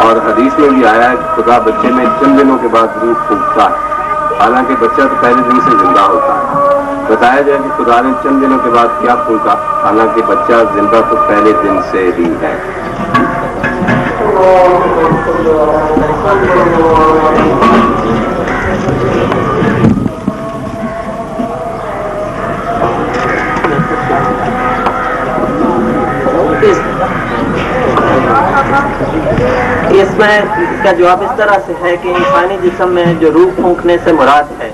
اور حدیث میں بھی آیا ہے کہ خدا بچے میں چند دنوں کے بعد روح پھونکتا ہے، حالانکہ بچہ تو پہلے دن سے زندہ ہوتا ہے. بتایا جائے کہ خدا نے چند دنوں کے بعد کیا پھونکا، حالانکہ بچہ زندہ تو پہلے دن سے ہی ہے. اس میں کا جواب اس طرح سے ہے کہ انسانی جسم میں جو روح پھونکنے سے مراد ہے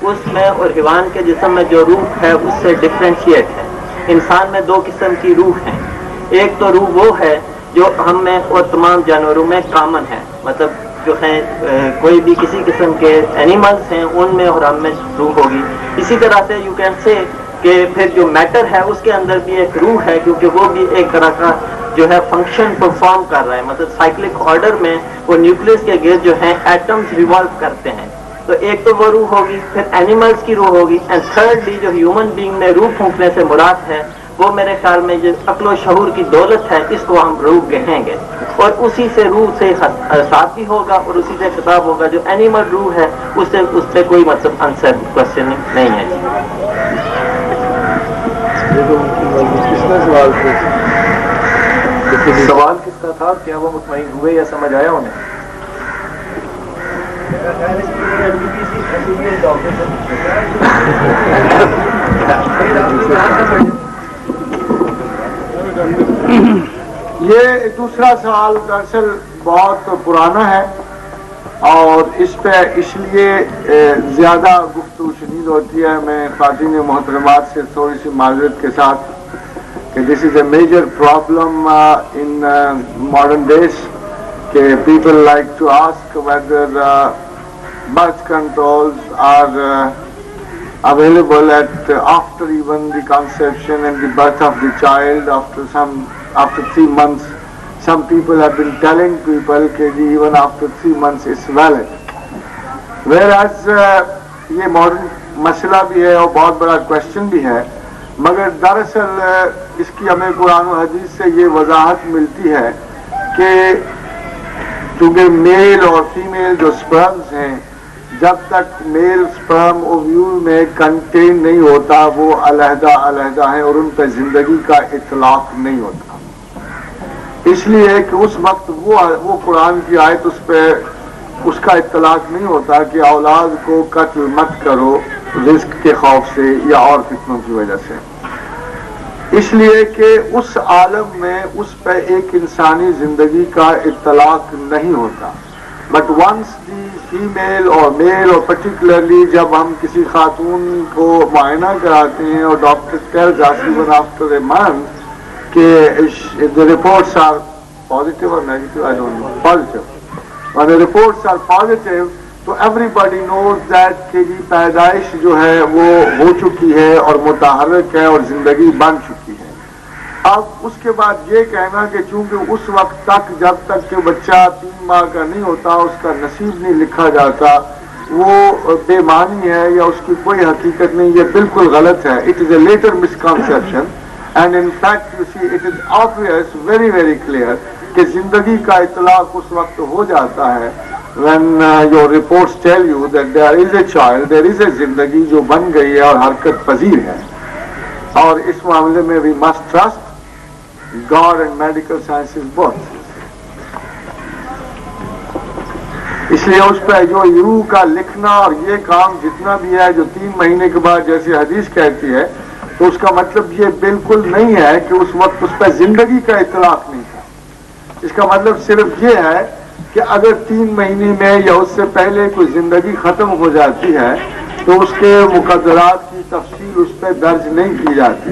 اس میں اور حیوان کے جسم میں جو روح ہے اس سے ڈفرینشیٹ ہے. انسان میں دو قسم کی روح ہیں. ایک تو روح وہ ہے جو ہم میں اور تمام جانوروں میں کامن ہے، مطلب جو ہیں کوئی بھی کسی قسم کے اینیملز ہیں ان میں اور ہم میں روح ہوگی. اسی طرح سے یو کین سے کہ پھر جو میٹر ہے اس کے اندر بھی ایک روح ہے، کیونکہ وہ بھی ایک طرح کا جو ہے فنکشن پرفارم کر رہا ہے. مطلب سائیکلک آرڈر میں وہ نیوکلیس کے گرد جو ہیں ایٹمز ریوالو کرتے ہیں. تو ایک تو وہ روح ہوگی، پھر اینیملز کی روح ہوگی، اینڈ تھرڈلی جو ہیومن بینگ میں روح پھونکنے سے مراد ہے وہ میرے خیال میں جو عقل و شعور کی دولت ہے اس کو ہم روح کہیں گے، اور اسی سے روح سے حساب بھی ہوگا اور اسی سے خطاب ہوگا. جو اینیمل روح ہے اس سے کوئی مطلب آنسر کوشچن نہیں ہے. سوال کس کا تھا؟ کیا وہ مطمئن ہوئے یا سمجھ آیا انہیں؟ یہ دوسرا سوال دراصل بہت پرانا ہے اور اس پہ اس لیے زیادہ گفتگو شدید ہوتی ہے. میں خواتین محترمات سے تھوڑی سی معذرت کے ساتھ کہ this is a major problem in modern days کہ people like to ask whether birth controls are available at after even the conception and the birth of the child. After 3 months some people have been telling people that even after 3 months it's valid, whereas یہ modern مسئلہ بھی ہے اور بہت بڑا question بھی ہے، مگر دراصل اس کی ہمیں قرآن و حدیث سے یہ وضاحت ملتی ہے کہ چونکہ میل اور فیمیل جو سپرمز ہیں جب تک میل سپرم اوویول میں کنٹین نہیں ہوتا وہ علیحدہ علیحدہ ہیں اور ان پہ زندگی کا اطلاق نہیں ہوتا. اس لیے کہ اس وقت وہ قرآن کی آیت اس پہ اس کا اطلاق نہیں ہوتا کہ اولاد کو قتل مت کرو رزق کے خوف سے یا اور فتنوں کی وجہ سے. اس لیے کہ اس عالم میں اس پہ ایک انسانی زندگی کا اطلاق نہیں ہوتا. بٹ ونس دی فیمیل اور میل اور پرٹیکولرلی جب ہم کسی خاتون کو معائنہ کراتے ہیں اور doctor tells us even after a month کہ the reports are positive or negative, I don't know, positive. When the reports are positive تو everybody knows that کہ یہ پیدائش جو ہے وہ ہو چکی ہے اور متحرک ہے اور زندگی بن چکی ہے. اب اس کے بعد یہ کہنا کہ چونکہ اس وقت تک جب تک کہ بچہ 3 ماہ کا نہیں ہوتا اس کا نصیب نہیں لکھا جاتا وہ بے معنی ہے یا اس کی کوئی حقیقت نہیں، یہ بالکل غلط ہے. It is a later misconception and in fact you see it is obvious very very clear کہ زندگی کا اطلاق اس وقت ہو جاتا ہے when your reports tell you that there is a child, there is a زندگی جو بن گئی ہے اور حرکت پذیر ہے. اور اس معاملے میں we must trust God and medical sciences both. اس لیے اس پہ جو روح کا لکھنا اور یہ کام جتنا بھی ہے جو 3 مہینے کے بعد جیسے حدیث کہتی ہے تو اس کا مطلب یہ بالکل نہیں ہے کہ اس وقت اس پہ زندگی کا اطلاق نہیں تھا. اس کا مطلب صرف یہ ہے کہ اگر 3 مہینے میں یا اس سے پہلے کوئی زندگی ختم ہو جاتی ہے تو اس کے مقدرات کی تفصیل اس پہ درج نہیں کی جاتی.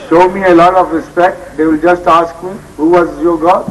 show me a lot of respect, they will just ask me who was your God।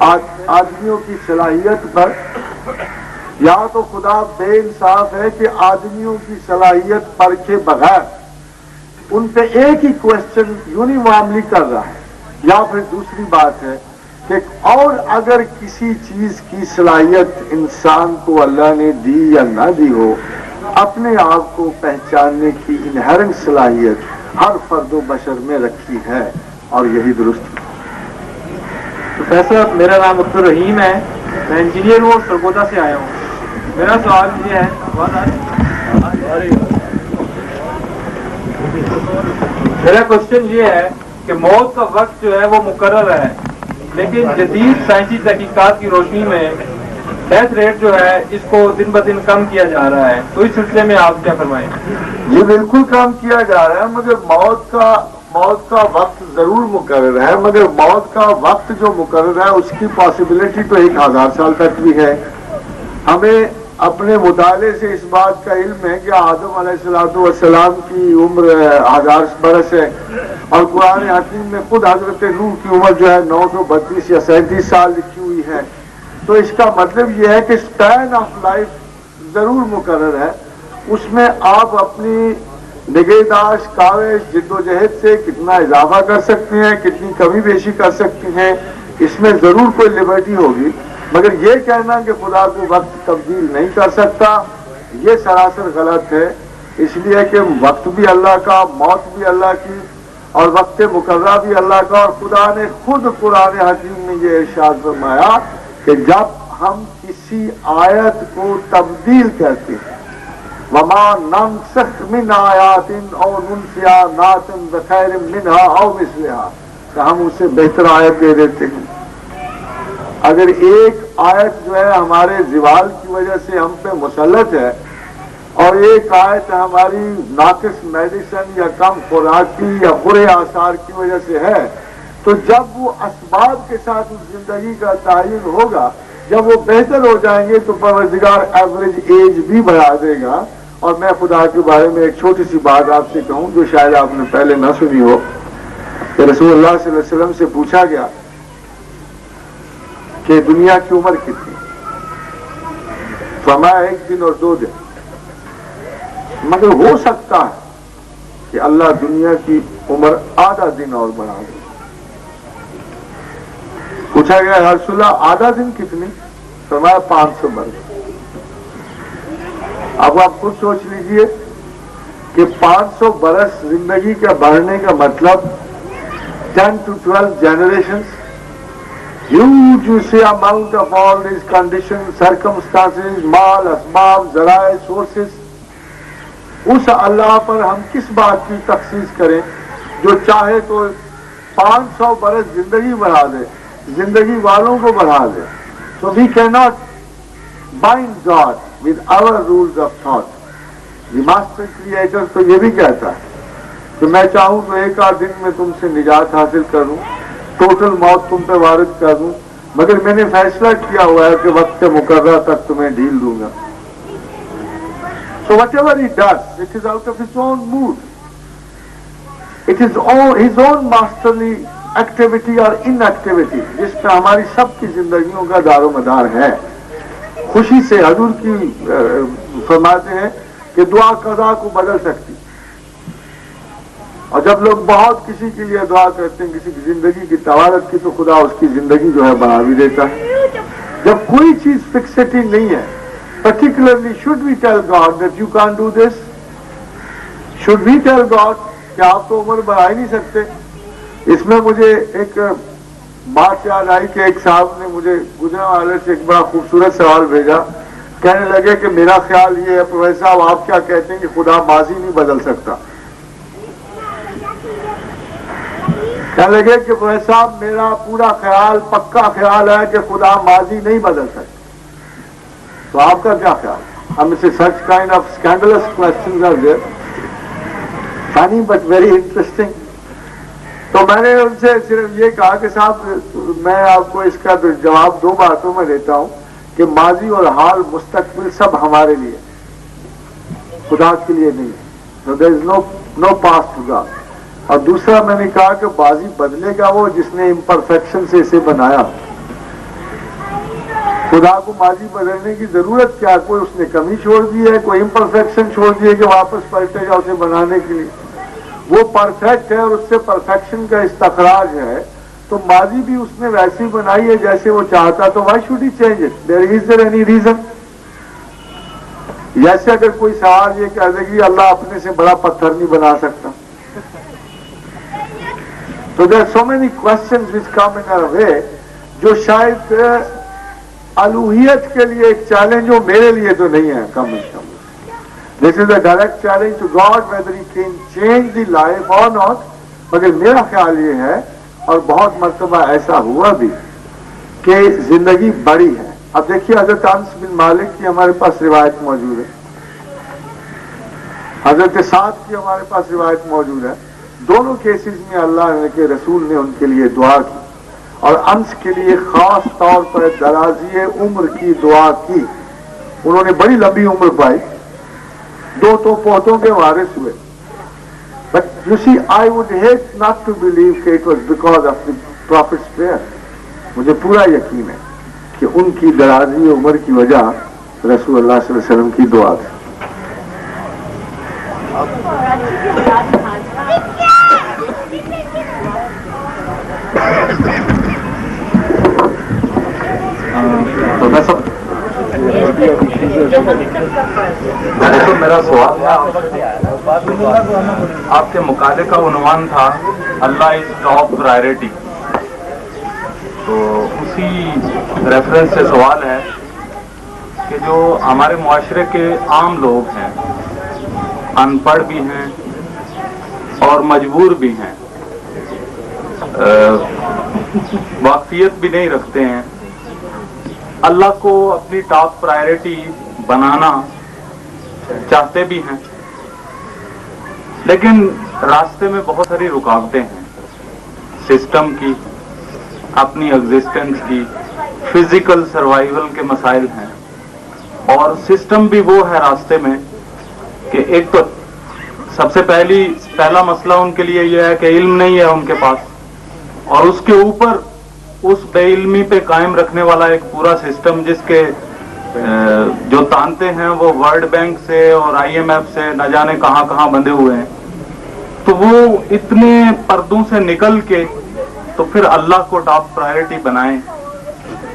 آدمیوں کی صلاحیت پر، یا تو خدا بے انصاف ہے کہ آدمیوں کی صلاحیت پرکھے بغیر ان پہ ایک ہی کوشچن یونیفارملی کر رہا ہے، یا پھر دوسری بات ہے کہ اور اگر کسی چیز کی صلاحیت انسان کو اللہ نے دی یا نہ دی ہو، اپنے آپ کو پہچاننے کی انہرنٹ صلاحیت ہر فرد و بشر میں رکھی ہے، اور یہی درست ہے۔ پروفیسر، میرا نام عبد الرحیم ہے، میں انجینئر ہوں اور سرگودا سے آیا ہوں۔ میرا سوال یہ ہے، میرا کوشچن یہ ہے کہ موت کا وقت جو ہے وہ مقرر ہے، لیکن جدید سائنسی تحقیقات کی روشنی میں ڈیتھ ریٹ جو ہے اس کو دن بدن کم کیا جا رہا ہے، تو اس سلسلے میں آپ کیا فرمائیں؟ یہ بالکل کام کیا جا رہا ہے، مگر موت کا وقت ضرور مقرر ہے، مگر موت کا وقت جو مقرر ہے اس کی پاسبلٹی تو 1000 سال تک بھی ہے۔ ہمیں اپنے مطالعے سے اس بات کا علم ہے کہ آدم علیہ السلام کی عمر 1000 برس ہے، اور قرآن حکیم میں خود حضرت نوح کی عمر جو ہے 932 یا 37 سال لکھی ہوئی ہے۔ تو اس کا مطلب یہ ہے کہ اسپین آف لائف ضرور مقرر ہے، اس میں آپ اپنی نگہداشت، کاوش، جد و جہد سے کتنا اضافہ کر سکتے ہیں، کتنی کمی بیشی کر سکتے ہیں، اس میں ضرور کوئی لبرٹی ہوگی، مگر یہ کہنا کہ خدا کو وقت تبدیل نہیں کر سکتا یہ سراسر غلط ہے، اس لیے کہ وقت بھی اللہ کا، موت بھی اللہ کی، اور وقت مقررہ بھی اللہ کا، اور خدا نے خود قرآن حکیم میں یہ ارشاد فرمایا کہ جب ہم کسی آیت کو تبدیل کرتے ہیں، وما ننسخ من آیات او ننسیها نات بخیر منها او مثلها، کہ ہم اسے بہتر آیت دے دیتے ہیں۔ اگر ایک آیت جو ہے ہمارے زوال کی وجہ سے ہم پہ مسلط ہے، اور ایک آیت ہماری ناقص میڈیسن یا کم خوراکی یا برے آثار کی وجہ سے ہے، تو جب وہ اسباب کے ساتھ اس زندگی کا تعین ہوگا، جب وہ بہتر ہو جائیں گے تو پروردگار ایوریج ایج بھی بڑھا دے گا۔ اور میں خدا کے بارے میں ایک چھوٹی سی بات آپ سے کہوں جو شاید آپ نے پہلے نہ سنی ہو، کہ رسول اللہ صلی اللہ علیہ وسلم سے پوچھا گیا کہ دنیا کی عمر کتنی؟ فرمایا 1 دن اور 2 دن، مگر ہو سکتا ہے کہ اللہ دنیا کی عمر آدھا دن اور بڑھا دے۔ پوچھا گیا یا رسول اللہ آدھا دن کتنی؟ فرمایا 500 برس۔ اب آپ خود سوچ لیجئے کہ 500 برس زندگی کا بڑھنے کا مطلب 10 to 12 generations, huge you see amount of all these conditions, circumstances, مال، اسباب، ذرائع، سورسز، اس اللہ پر ہم کس بات کی تخصیص کریں جو چاہے تو 500 برس زندگی بڑھا دے، زندگی والوں کو بڑھا دے۔ So we cannot bind God with our rules of thought. The master creator تو یہ بھی کہتا ہے کہ میں چاہوں تو 1 آدھ دن میں تم سے نجات حاصل کروں، ٹوٹل موت تم پہ وارد کر دوں، مگر میں نے فیصلہ کیا ہوا ہے کہ وقت مقررہ تک تمہیں ڈھیل دوں گا۔ So whatever he does, it is out of his own mood. It is his own masterly activity or inactivity جس پہ ہماری سب کی زندگیوں کا دار و مدار ہے۔ خوشی سے حضور کی فرماتے ہیں کہ دعا قضا کو بدل سکتی، اور جب لوگ بہت کسی کے لیے دعا کرتے ہیں کسی کی زندگی کی طوالت کی، تو خدا اس کی زندگی جو ہے بڑھا بھی دیتا ہے۔ جب کوئی چیز فکسٹی نہیں ہے، particularly should we tell God that you can't do this? Should we tell God کہ آپ تو عمر بڑھا ہی نہیں سکتے؟ اس میں مجھے ایک بات یاد آئی کہ ایک صاحب نے مجھے گجرا والے سے ایک بڑا خوبصورت سوال بھیجا، کہنے لگے کہ میرا خیال یہ ہے پروفیسر صاحب آپ کیا کہتے ہیں کہ خدا ماضی نہیں بدل سکتا؟ کہنے لگے کہ پروفیسر صاحب میرا پورا خیال، پکا خیال ہے کہ خدا ماضی نہیں بدل سکتا، تو آپ کا کیا خیال؟ ہم سے such kind of scandalous questions are there, funny but very interesting. تو میں نے ان سے صرف یہ کہا کہ صاحب میں آپ کو اس کا جواب 2 باتوں میں دیتا ہوں کہ ماضی اور حال، مستقبل سب ہمارے لیے، خدا کے لیے نہیں ہے۔ So there is no past to God. اور دوسرا میں نے کہا کہ بازی بدلے گا وہ جس نے امپرفیکشن سے اسے بنایا. خدا کو ماضی بدلنے کی ضرورت کیا؟ کوئی اس نے کمی چھوڑ دی ہے, کوئی امپرفیکشن چھوڑ دی ہے کہ واپس پلٹے گا اسے بنانے کے لیے. وہ پرفیکٹ ہے اور اس سے پرفیکشن کا استخراج ہے, تو ماضی بھی اس نے ویسی بنائی ہے جیسے وہ چاہتا, تو why should he change it? There is there any reason? جیسے اگر کوئی سوال یہ کہہ دے کہ اللہ اپنے سے بڑا پتھر نہیں بنا سکتا. تو دیر سو مینی کوشچنز وچ کم ان آور وے جو شاید الوہیت کے لیے ایک چیلنج ہو, میرے لیے تو نہیں ہے کم از کم. This is a direct challenge to God whether he can change the life or not. مگر میرا خیال یہ ہے, اور بہت مرتبہ ایسا ہوا بھی, کہ زندگی بڑی ہے. اب دیکھیے حضرت انس بن مالک کی ہمارے پاس روایت موجود ہے, حضرت سعد کی ہمارے پاس روایت موجود ہے. دونوں کیسز میں اللہ کے رسول نے ان کے لیے دعا کی, اور انس کے لیے خاص طور پر درازی عمر کی دعا کی. انہوں نے بڑی لمبی عمر پائی, 2 تو پوتوں کے وارث ہوئے. But you see, I would hate not to believe کہ it was because of the prophet's prayer. مجھے پورا یقین ہے کہ ان کی درازی عمر کی وجہ رسول اللہ صلی اللہ علیہ وسلم کی دعا تھی. تو میرا سوال آپ کے مقالے کا عنوان تھا اللہ از ٹاپ پرائرٹی. تو اسی ریفرنس سے سوال ہے کہ جو ہمارے معاشرے کے عام لوگ ہیں, ان پڑھ بھی ہیں اور مجبور بھی ہیں, واقفیت بھی نہیں رکھتے ہیں, اللہ کو اپنی ٹاپ پرائرٹی بنانا چاہتے بھی ہیں, لیکن راستے میں بہت ساری رکاوٹیں ہیں, سسٹم کی, اپنی ایگزسٹنس کی, فزیکل سروائیول کے مسائل ہیں. اور سسٹم بھی وہ ہے راستے میں کہ ایک تو سب سے پہلا مسئلہ ان کے لیے یہ ہے کہ علم نہیں ہے ان کے پاس, اور اس کے اوپر اس بے علمی پہ قائم رکھنے والا ایک پورا سسٹم جس کے جو تانتے ہیں وہ ورلڈ بینک سے اور IMF سے نہ جانے کہاں کہاں بندھے ہوئے ہیں. تو وہ اتنے پردوں سے نکل کے تو پھر اللہ کو ٹاپ پرائرٹی بنائیں,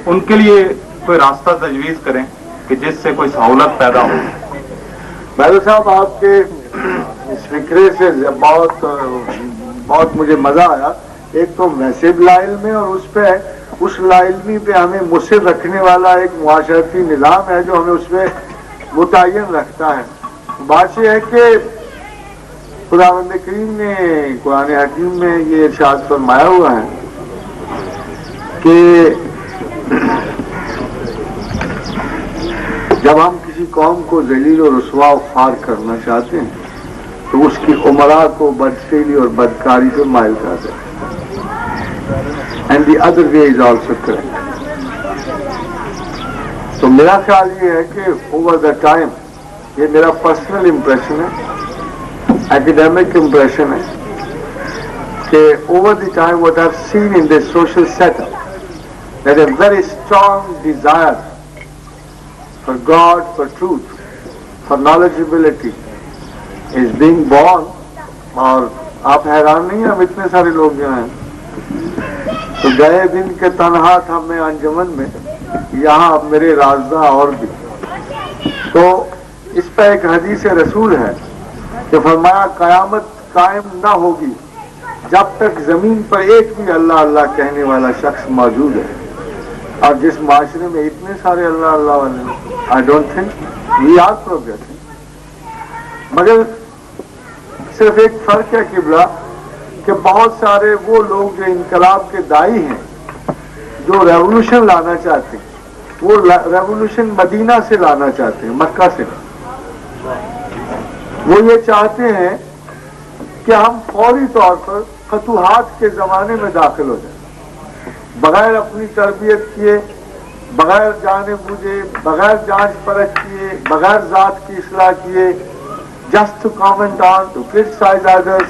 ان کے لیے کوئی راستہ تجویز کریں کہ جس سے کوئی سہولت پیدا ہو. بہادر صاحب, آپ کے اس فکرے سے بہت مجھے مزہ آیا. ایک تو ویسے لا علم ہے, اور اس لا علمی پہ ہمیں مصر رکھنے والا ایک معاشرتی نظام ہے جو ہمیں اس میں متعین رکھتا ہے. بات یہ ہے کہ خداوند کریم نے قرآن حکیم میں یہ ارشاد فرمایا ہوا ہے کہ جب ہم کسی قوم کو ذلیل و رسوا و خوار کرنا چاہتے ہیں تو اس کی عمرا کو بدفعلی اور بدکاری سے مائل کر دیتے ہیں. And the other way is also correct. تو میرا خیال یہ ہے کہ اوور دا ٹائم, یہ میرا پرسنل امپریشن ہے, ایکڈیمک امپریشن ہے, کہ over the time what I've seen in this social setup, that a very strong desire for God, for truth, for knowledgeability is being born. اور آپ حیران نہیں ہیں, ہم اتنے سارے لوگ جو ہیں تو گئے دن کے تنہا تھا میں انجمن میں, یہاں اب میرے رازداں اور بھی. تو اس پہ ایک حدیث رسول ہے کہ فرمایا قیامت قائم نہ ہوگی جب تک زمین پر ایک بھی اللہ اللہ کہنے والا شخص موجود ہے. اور جس معاشرے میں اتنے سارے اللہ اللہ والے, I don't think we are progressing. مگر صرف ایک فرق ہے قبلہ, کہ بہت سارے وہ لوگ جو انقلاب کے دائی ہیں, جو ریولوشن لانا چاہتے ہیں, وہ ریولوشن مدینہ سے لانا چاہتے ہیں, مکہ سے. وہ یہ چاہتے ہیں کہ ہم فوری طور پر فتوحات کے زمانے میں داخل ہو جائیں, بغیر اپنی تربیت کیے, بغیر جانے بوجھے, بغیر جانچ پرکھ کیے, بغیر ذات کی اصلاح کیے, just to comment on, to criticize others.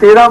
13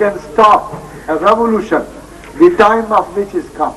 can stop a revolution the time of which is come।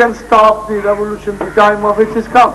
can stop the revolution the time of which is come,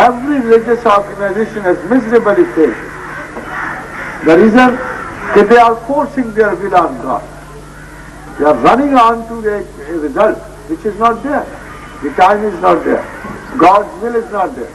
Every religious organization has miserably failed. The reason that they are forcing their will on God. They are running on to a result which is not there. The time is not there. God's will is not there.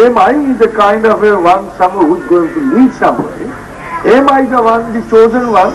Am I the kind of a one someone who is going to lead somebody? Am I the one, the chosen one?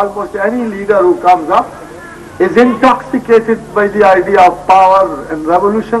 almost any leader who comes up is intoxicated by the idea of power and revolution,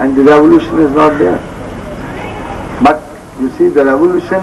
and the revolution is not there. But you see the revolution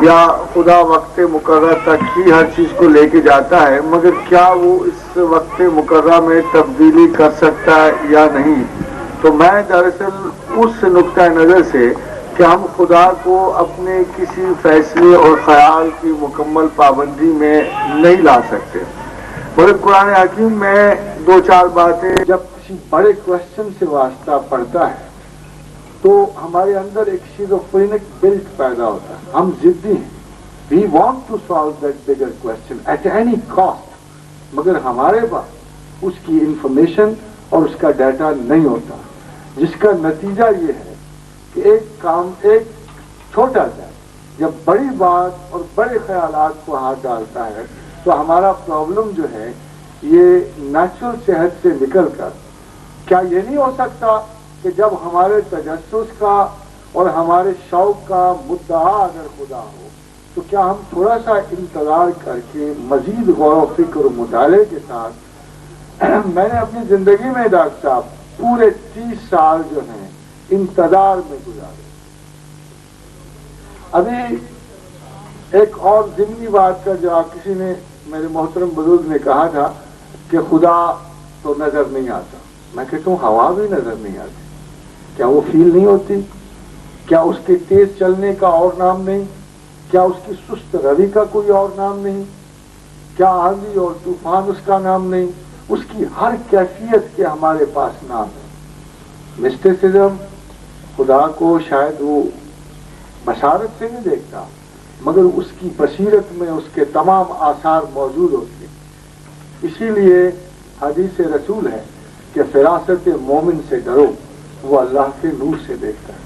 یا خدا وقت مقررہ تک ہی ہر چیز کو لے کے جاتا ہے، مگر کیا وہ اس وقت مقررہ میں تبدیلی کر سکتا ہے یا نہیں؟ تو میں دراصل اس نقطۂ نظر سے کہ ہم خدا کو اپنے کسی فیصلے اور خیال کی مکمل پابندی میں نہیں لا سکتے، مگر قرآن حکیم میں دو چار باتیں، جب کسی بڑے کوشچن سے واسطہ پڑتا ہے تو ہمارے اندر ایک شیزوفرینک بلٹ پیدا ہوتا ہے، ہم ضدی ہیں، we want to solve that bigger question at any cost, مگر ہمارے پاس اس کی انفارمیشن اور اس کا ڈیٹا نہیں ہوتا، جس کا نتیجہ یہ ہے کہ ایک چھوٹا سا جب بڑی بات اور بڑے خیالات کو ہاتھ ڈالتا ہے تو ہمارا پرابلم جو ہے یہ نیچرل صحت سے نکل کر کیا یہ نہیں ہو سکتا کہ جب ہمارے تجسس کا اور ہمارے شوق کا مدعا اگر خدا ہو تو کیا ہم تھوڑا سا انتظار کر کے مزید غور و فکر و مطالعے کے ساتھ میں نے اپنی زندگی میں ڈاکٹر صاحب پورے 30 سال جو ہیں انتظار میں گزارے. ابھی ایک اور ضمنی بات کا جواب کسی نے میرے محترم بزرگ نے کہا تھا کہ خدا تو نظر نہیں آتا. میں کہتا ہوں ہوا بھی نظر نہیں آتی، کیا وہ فیل نہیں ہوتی؟ کیا اس کے تیز چلنے کا اور نام نہیں؟ کیا اس کی سست روی کا کوئی اور نام نہیں؟ کیا آندھی اور طوفان اس کا نام نہیں؟ اس کی ہر کیفیت کے ہمارے پاس نام ہے. مسٹیسزم خدا کو شاید وہ بشارت سے نہیں دیکھتا، مگر اس کی بصیرت میں اس کے تمام آثار موجود ہوتے ہیں. اسی لیے حدیث رسول ہے کہ فراست مومن سے ڈرو، وہ اللہ کے نور سے دیکھتا ہے.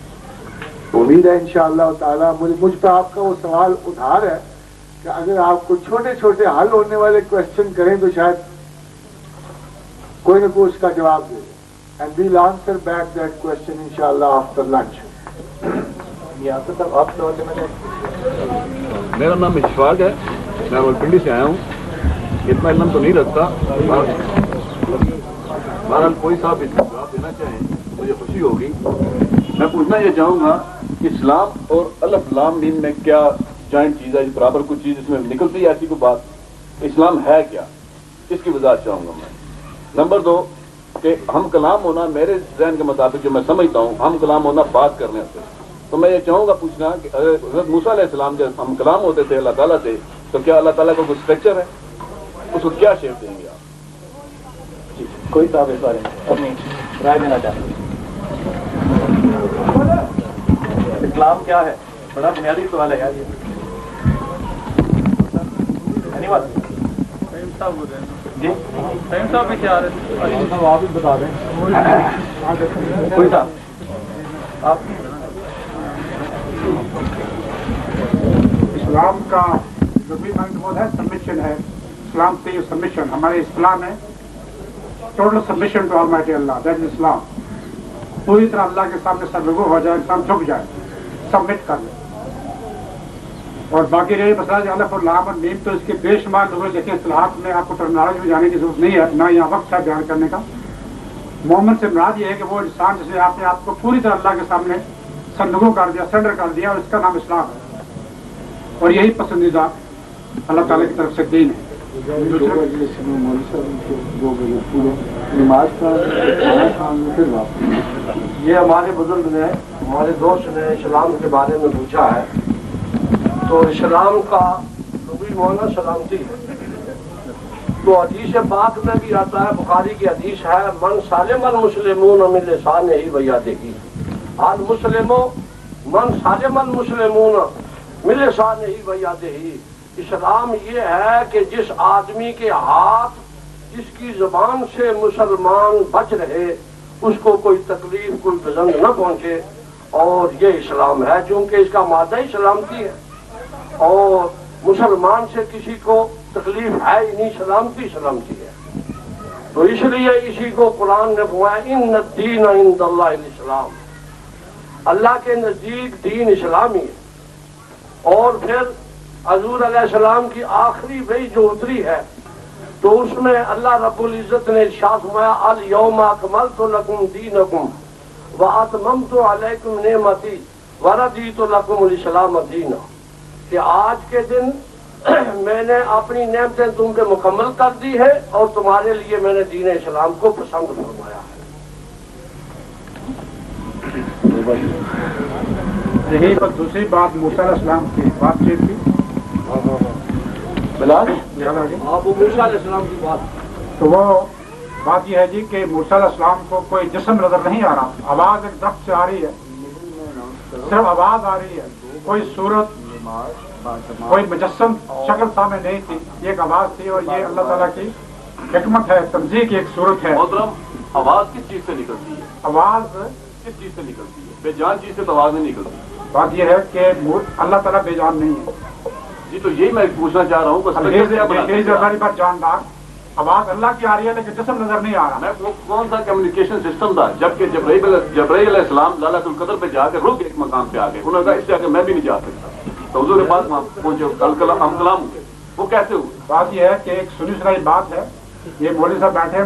امید ہے انشاءاللہ تعالیٰ مجھ پہ آپ کا وہ سوال ادھار ہے کہ اگر آپ کو چھوٹے چھوٹے حل ہونے والے کوشچن کریں تو شاید کوئی نہ کوئی اس کا جواب دے. And we'll answer back that question انشاءاللہ آفٹر لنچ. میرا نام اشفاق ہے، میں راولپنڈی سے آیا ہوں. اتنا علم تو نہیں رکھتا، بہرحال کوئی صاحب اس کا جواب دینا چاہیں مجھے خوشی ہوگی. میں پوچھنا یہ چاہوں گا کہ اسلام اور الف لام میم میں کیا جوائنٹ چیز ہے، برابر کچھ چیز اس میں نکلتی ہے ایسی کوئی بات؟ اسلام ہے کیا، اس کی وضاحت چاہوں گا میں. نمبر 2 کہ ہم کلام ہونا، میرے ذہن کے مطابق جو میں سمجھتا ہوں ہم کلام ہونا بات کرنے سے، تو میں یہ چاہوں گا پوچھنا کہ حضرت موسیٰ علیہ السلام جب ہم کلام ہوتے تھے اللہ تعالیٰ سے، تو کیا اللہ تعالیٰ کو کوئی اسٹرکچر ہے؟ اس کو کیا شیپ دیں گے آپ؟ کوئی صاحب اس بارے میں اپنی رائے دینا چاہتے ہیں؟ اسلام کیا ہے؟ بڑا بنیادی سوال ہے یار یہ. جی صاحب بھی کیا ہے آپ بھی بتا دیں. کوئی صاحب آپ اسلام کا جو بھی مائنڈ ہے سبمیشن ہے. اسلام سے یہ سبمیشن ہمارے اسلام ہے total submission to almighty Allah, that is Islam. پوری طرح اللہ کے سامنے سر رگو ہو جائے، انسان جھک جائے، سبمٹ کر لے. اور باقی رہی مسئلہ جو الف اور لام اور میم تو اس کے بے شمار لوگ دیکھیں اصطلاحات میں آپ کو ٹرمنالوجی میں جانے کی ضرورت نہیں ہے، نہ یہاں وقت ہے بیان کرنے کا. مومن سے مراد یہ ہے کہ وہ انسان جس نے آپ نے آپ کو پوری طرح اللہ کے سامنے سرنگو کر دیا، سرنڈر کر دیا، اور اس کا نام اسلام ہے. اور یہی پسندیدہ اللہ تعالیٰ کی طرف سے دین ہے. یہ ہمارے بزرگ نے، ہمارے دوست نے اسلام کے بارے میں پوچھا ہے، تو اسلام کا لغوی معنی سلامتی ہے. تو حدیث پاک میں بھی آتا ہے، بخاری کی حدیث ہے، من سالم المسلمون من لسانہ و یدہ، المسلم من سالم المسلمون من لسانہ و یدہ. اسلام یہ ہے کہ جس آدمی کے ہاتھ، جس کی زبان سے مسلمان بچ رہے، اس کو کوئی تکلیف، کوئی بزنگ نہ پہنچے. اور یہ اسلام ہے، چونکہ اس کا مادہ ہی سلامتی ہے، اور مسلمان سے کسی کو تکلیف ہے ہی نہیں، سلامتی سلامتی ہے. تو اس لیے اسی کو قرآن نے فرمایا ان الدین عند اللہ الاسلام، اللہ کے نزدیک دین اسلامی ہے. اور پھر حضور علیہ السلام کی آخری وحی جو اتری ہے تو اس میں اللہ رب العزت نے ارشاد فرمایا الیوم اکملت لکم دینکم واتممت علیکم نعمتی ورضیت لکم الاسلام دینا. کہ آج کے دن میں نے اپنی نعمتیں تم پہ مکمل کر دی ہے اور تمہارے لیے میں نے دین اسلام کو پسند فرمایا ہے. یہی پر دوسری بات موسیٰ علیہ السلام کی بات چیت کی بلال آپ موسیٰ علیہ السلام کی بات، تو وہ بات یہ ہے جی کہ موسیٰ علیہ السلام کو کوئی جسم نظر نہیں آ رہا، آواز ایک درخت سے آ رہی ہے، صرف آواز آ رہی ہے، کوئی صورت کوئی مجسم شکل سامنے نہیں تھی، یہ ایک آواز تھی. اور یہ اللہ تعالیٰ کی حکمت ہے، تنزیہ کی ایک صورت ہے. محترم آواز کس چیز سے نکلتی ہے؟ آواز کس چیز سے نکلتی ہے؟ بے جان چیز سے تو آواز نہیں نکلتی. بات یہ ہے کہ اللہ تعالیٰ بے جان نہیں ہے. جی تو یہی میں پوچھنا چاہ رہا ہوں پر جاندار آواز اللہ کی آ رہی ہے لیکن جسم نظر نہیں آ رہا. میں وہ کون سا کمیونیکیشن سسٹم تھا جبکہ جبرائیل علیہ السلام لالۃ القدر پہ جا کے رک ایک مقام پہ آ گئے، انہوں نے کہا اس سے آگے میں بھی نہیں جا سکتا، تو حضور کے پاس وہاں پہنچے، ہم کلام ہوئے. وہ کیسے ہوئے؟ بات یہ ہے کہ ایک سنی سنائی بات ہے، یہ مولوی صاحب بیٹھے ہیں،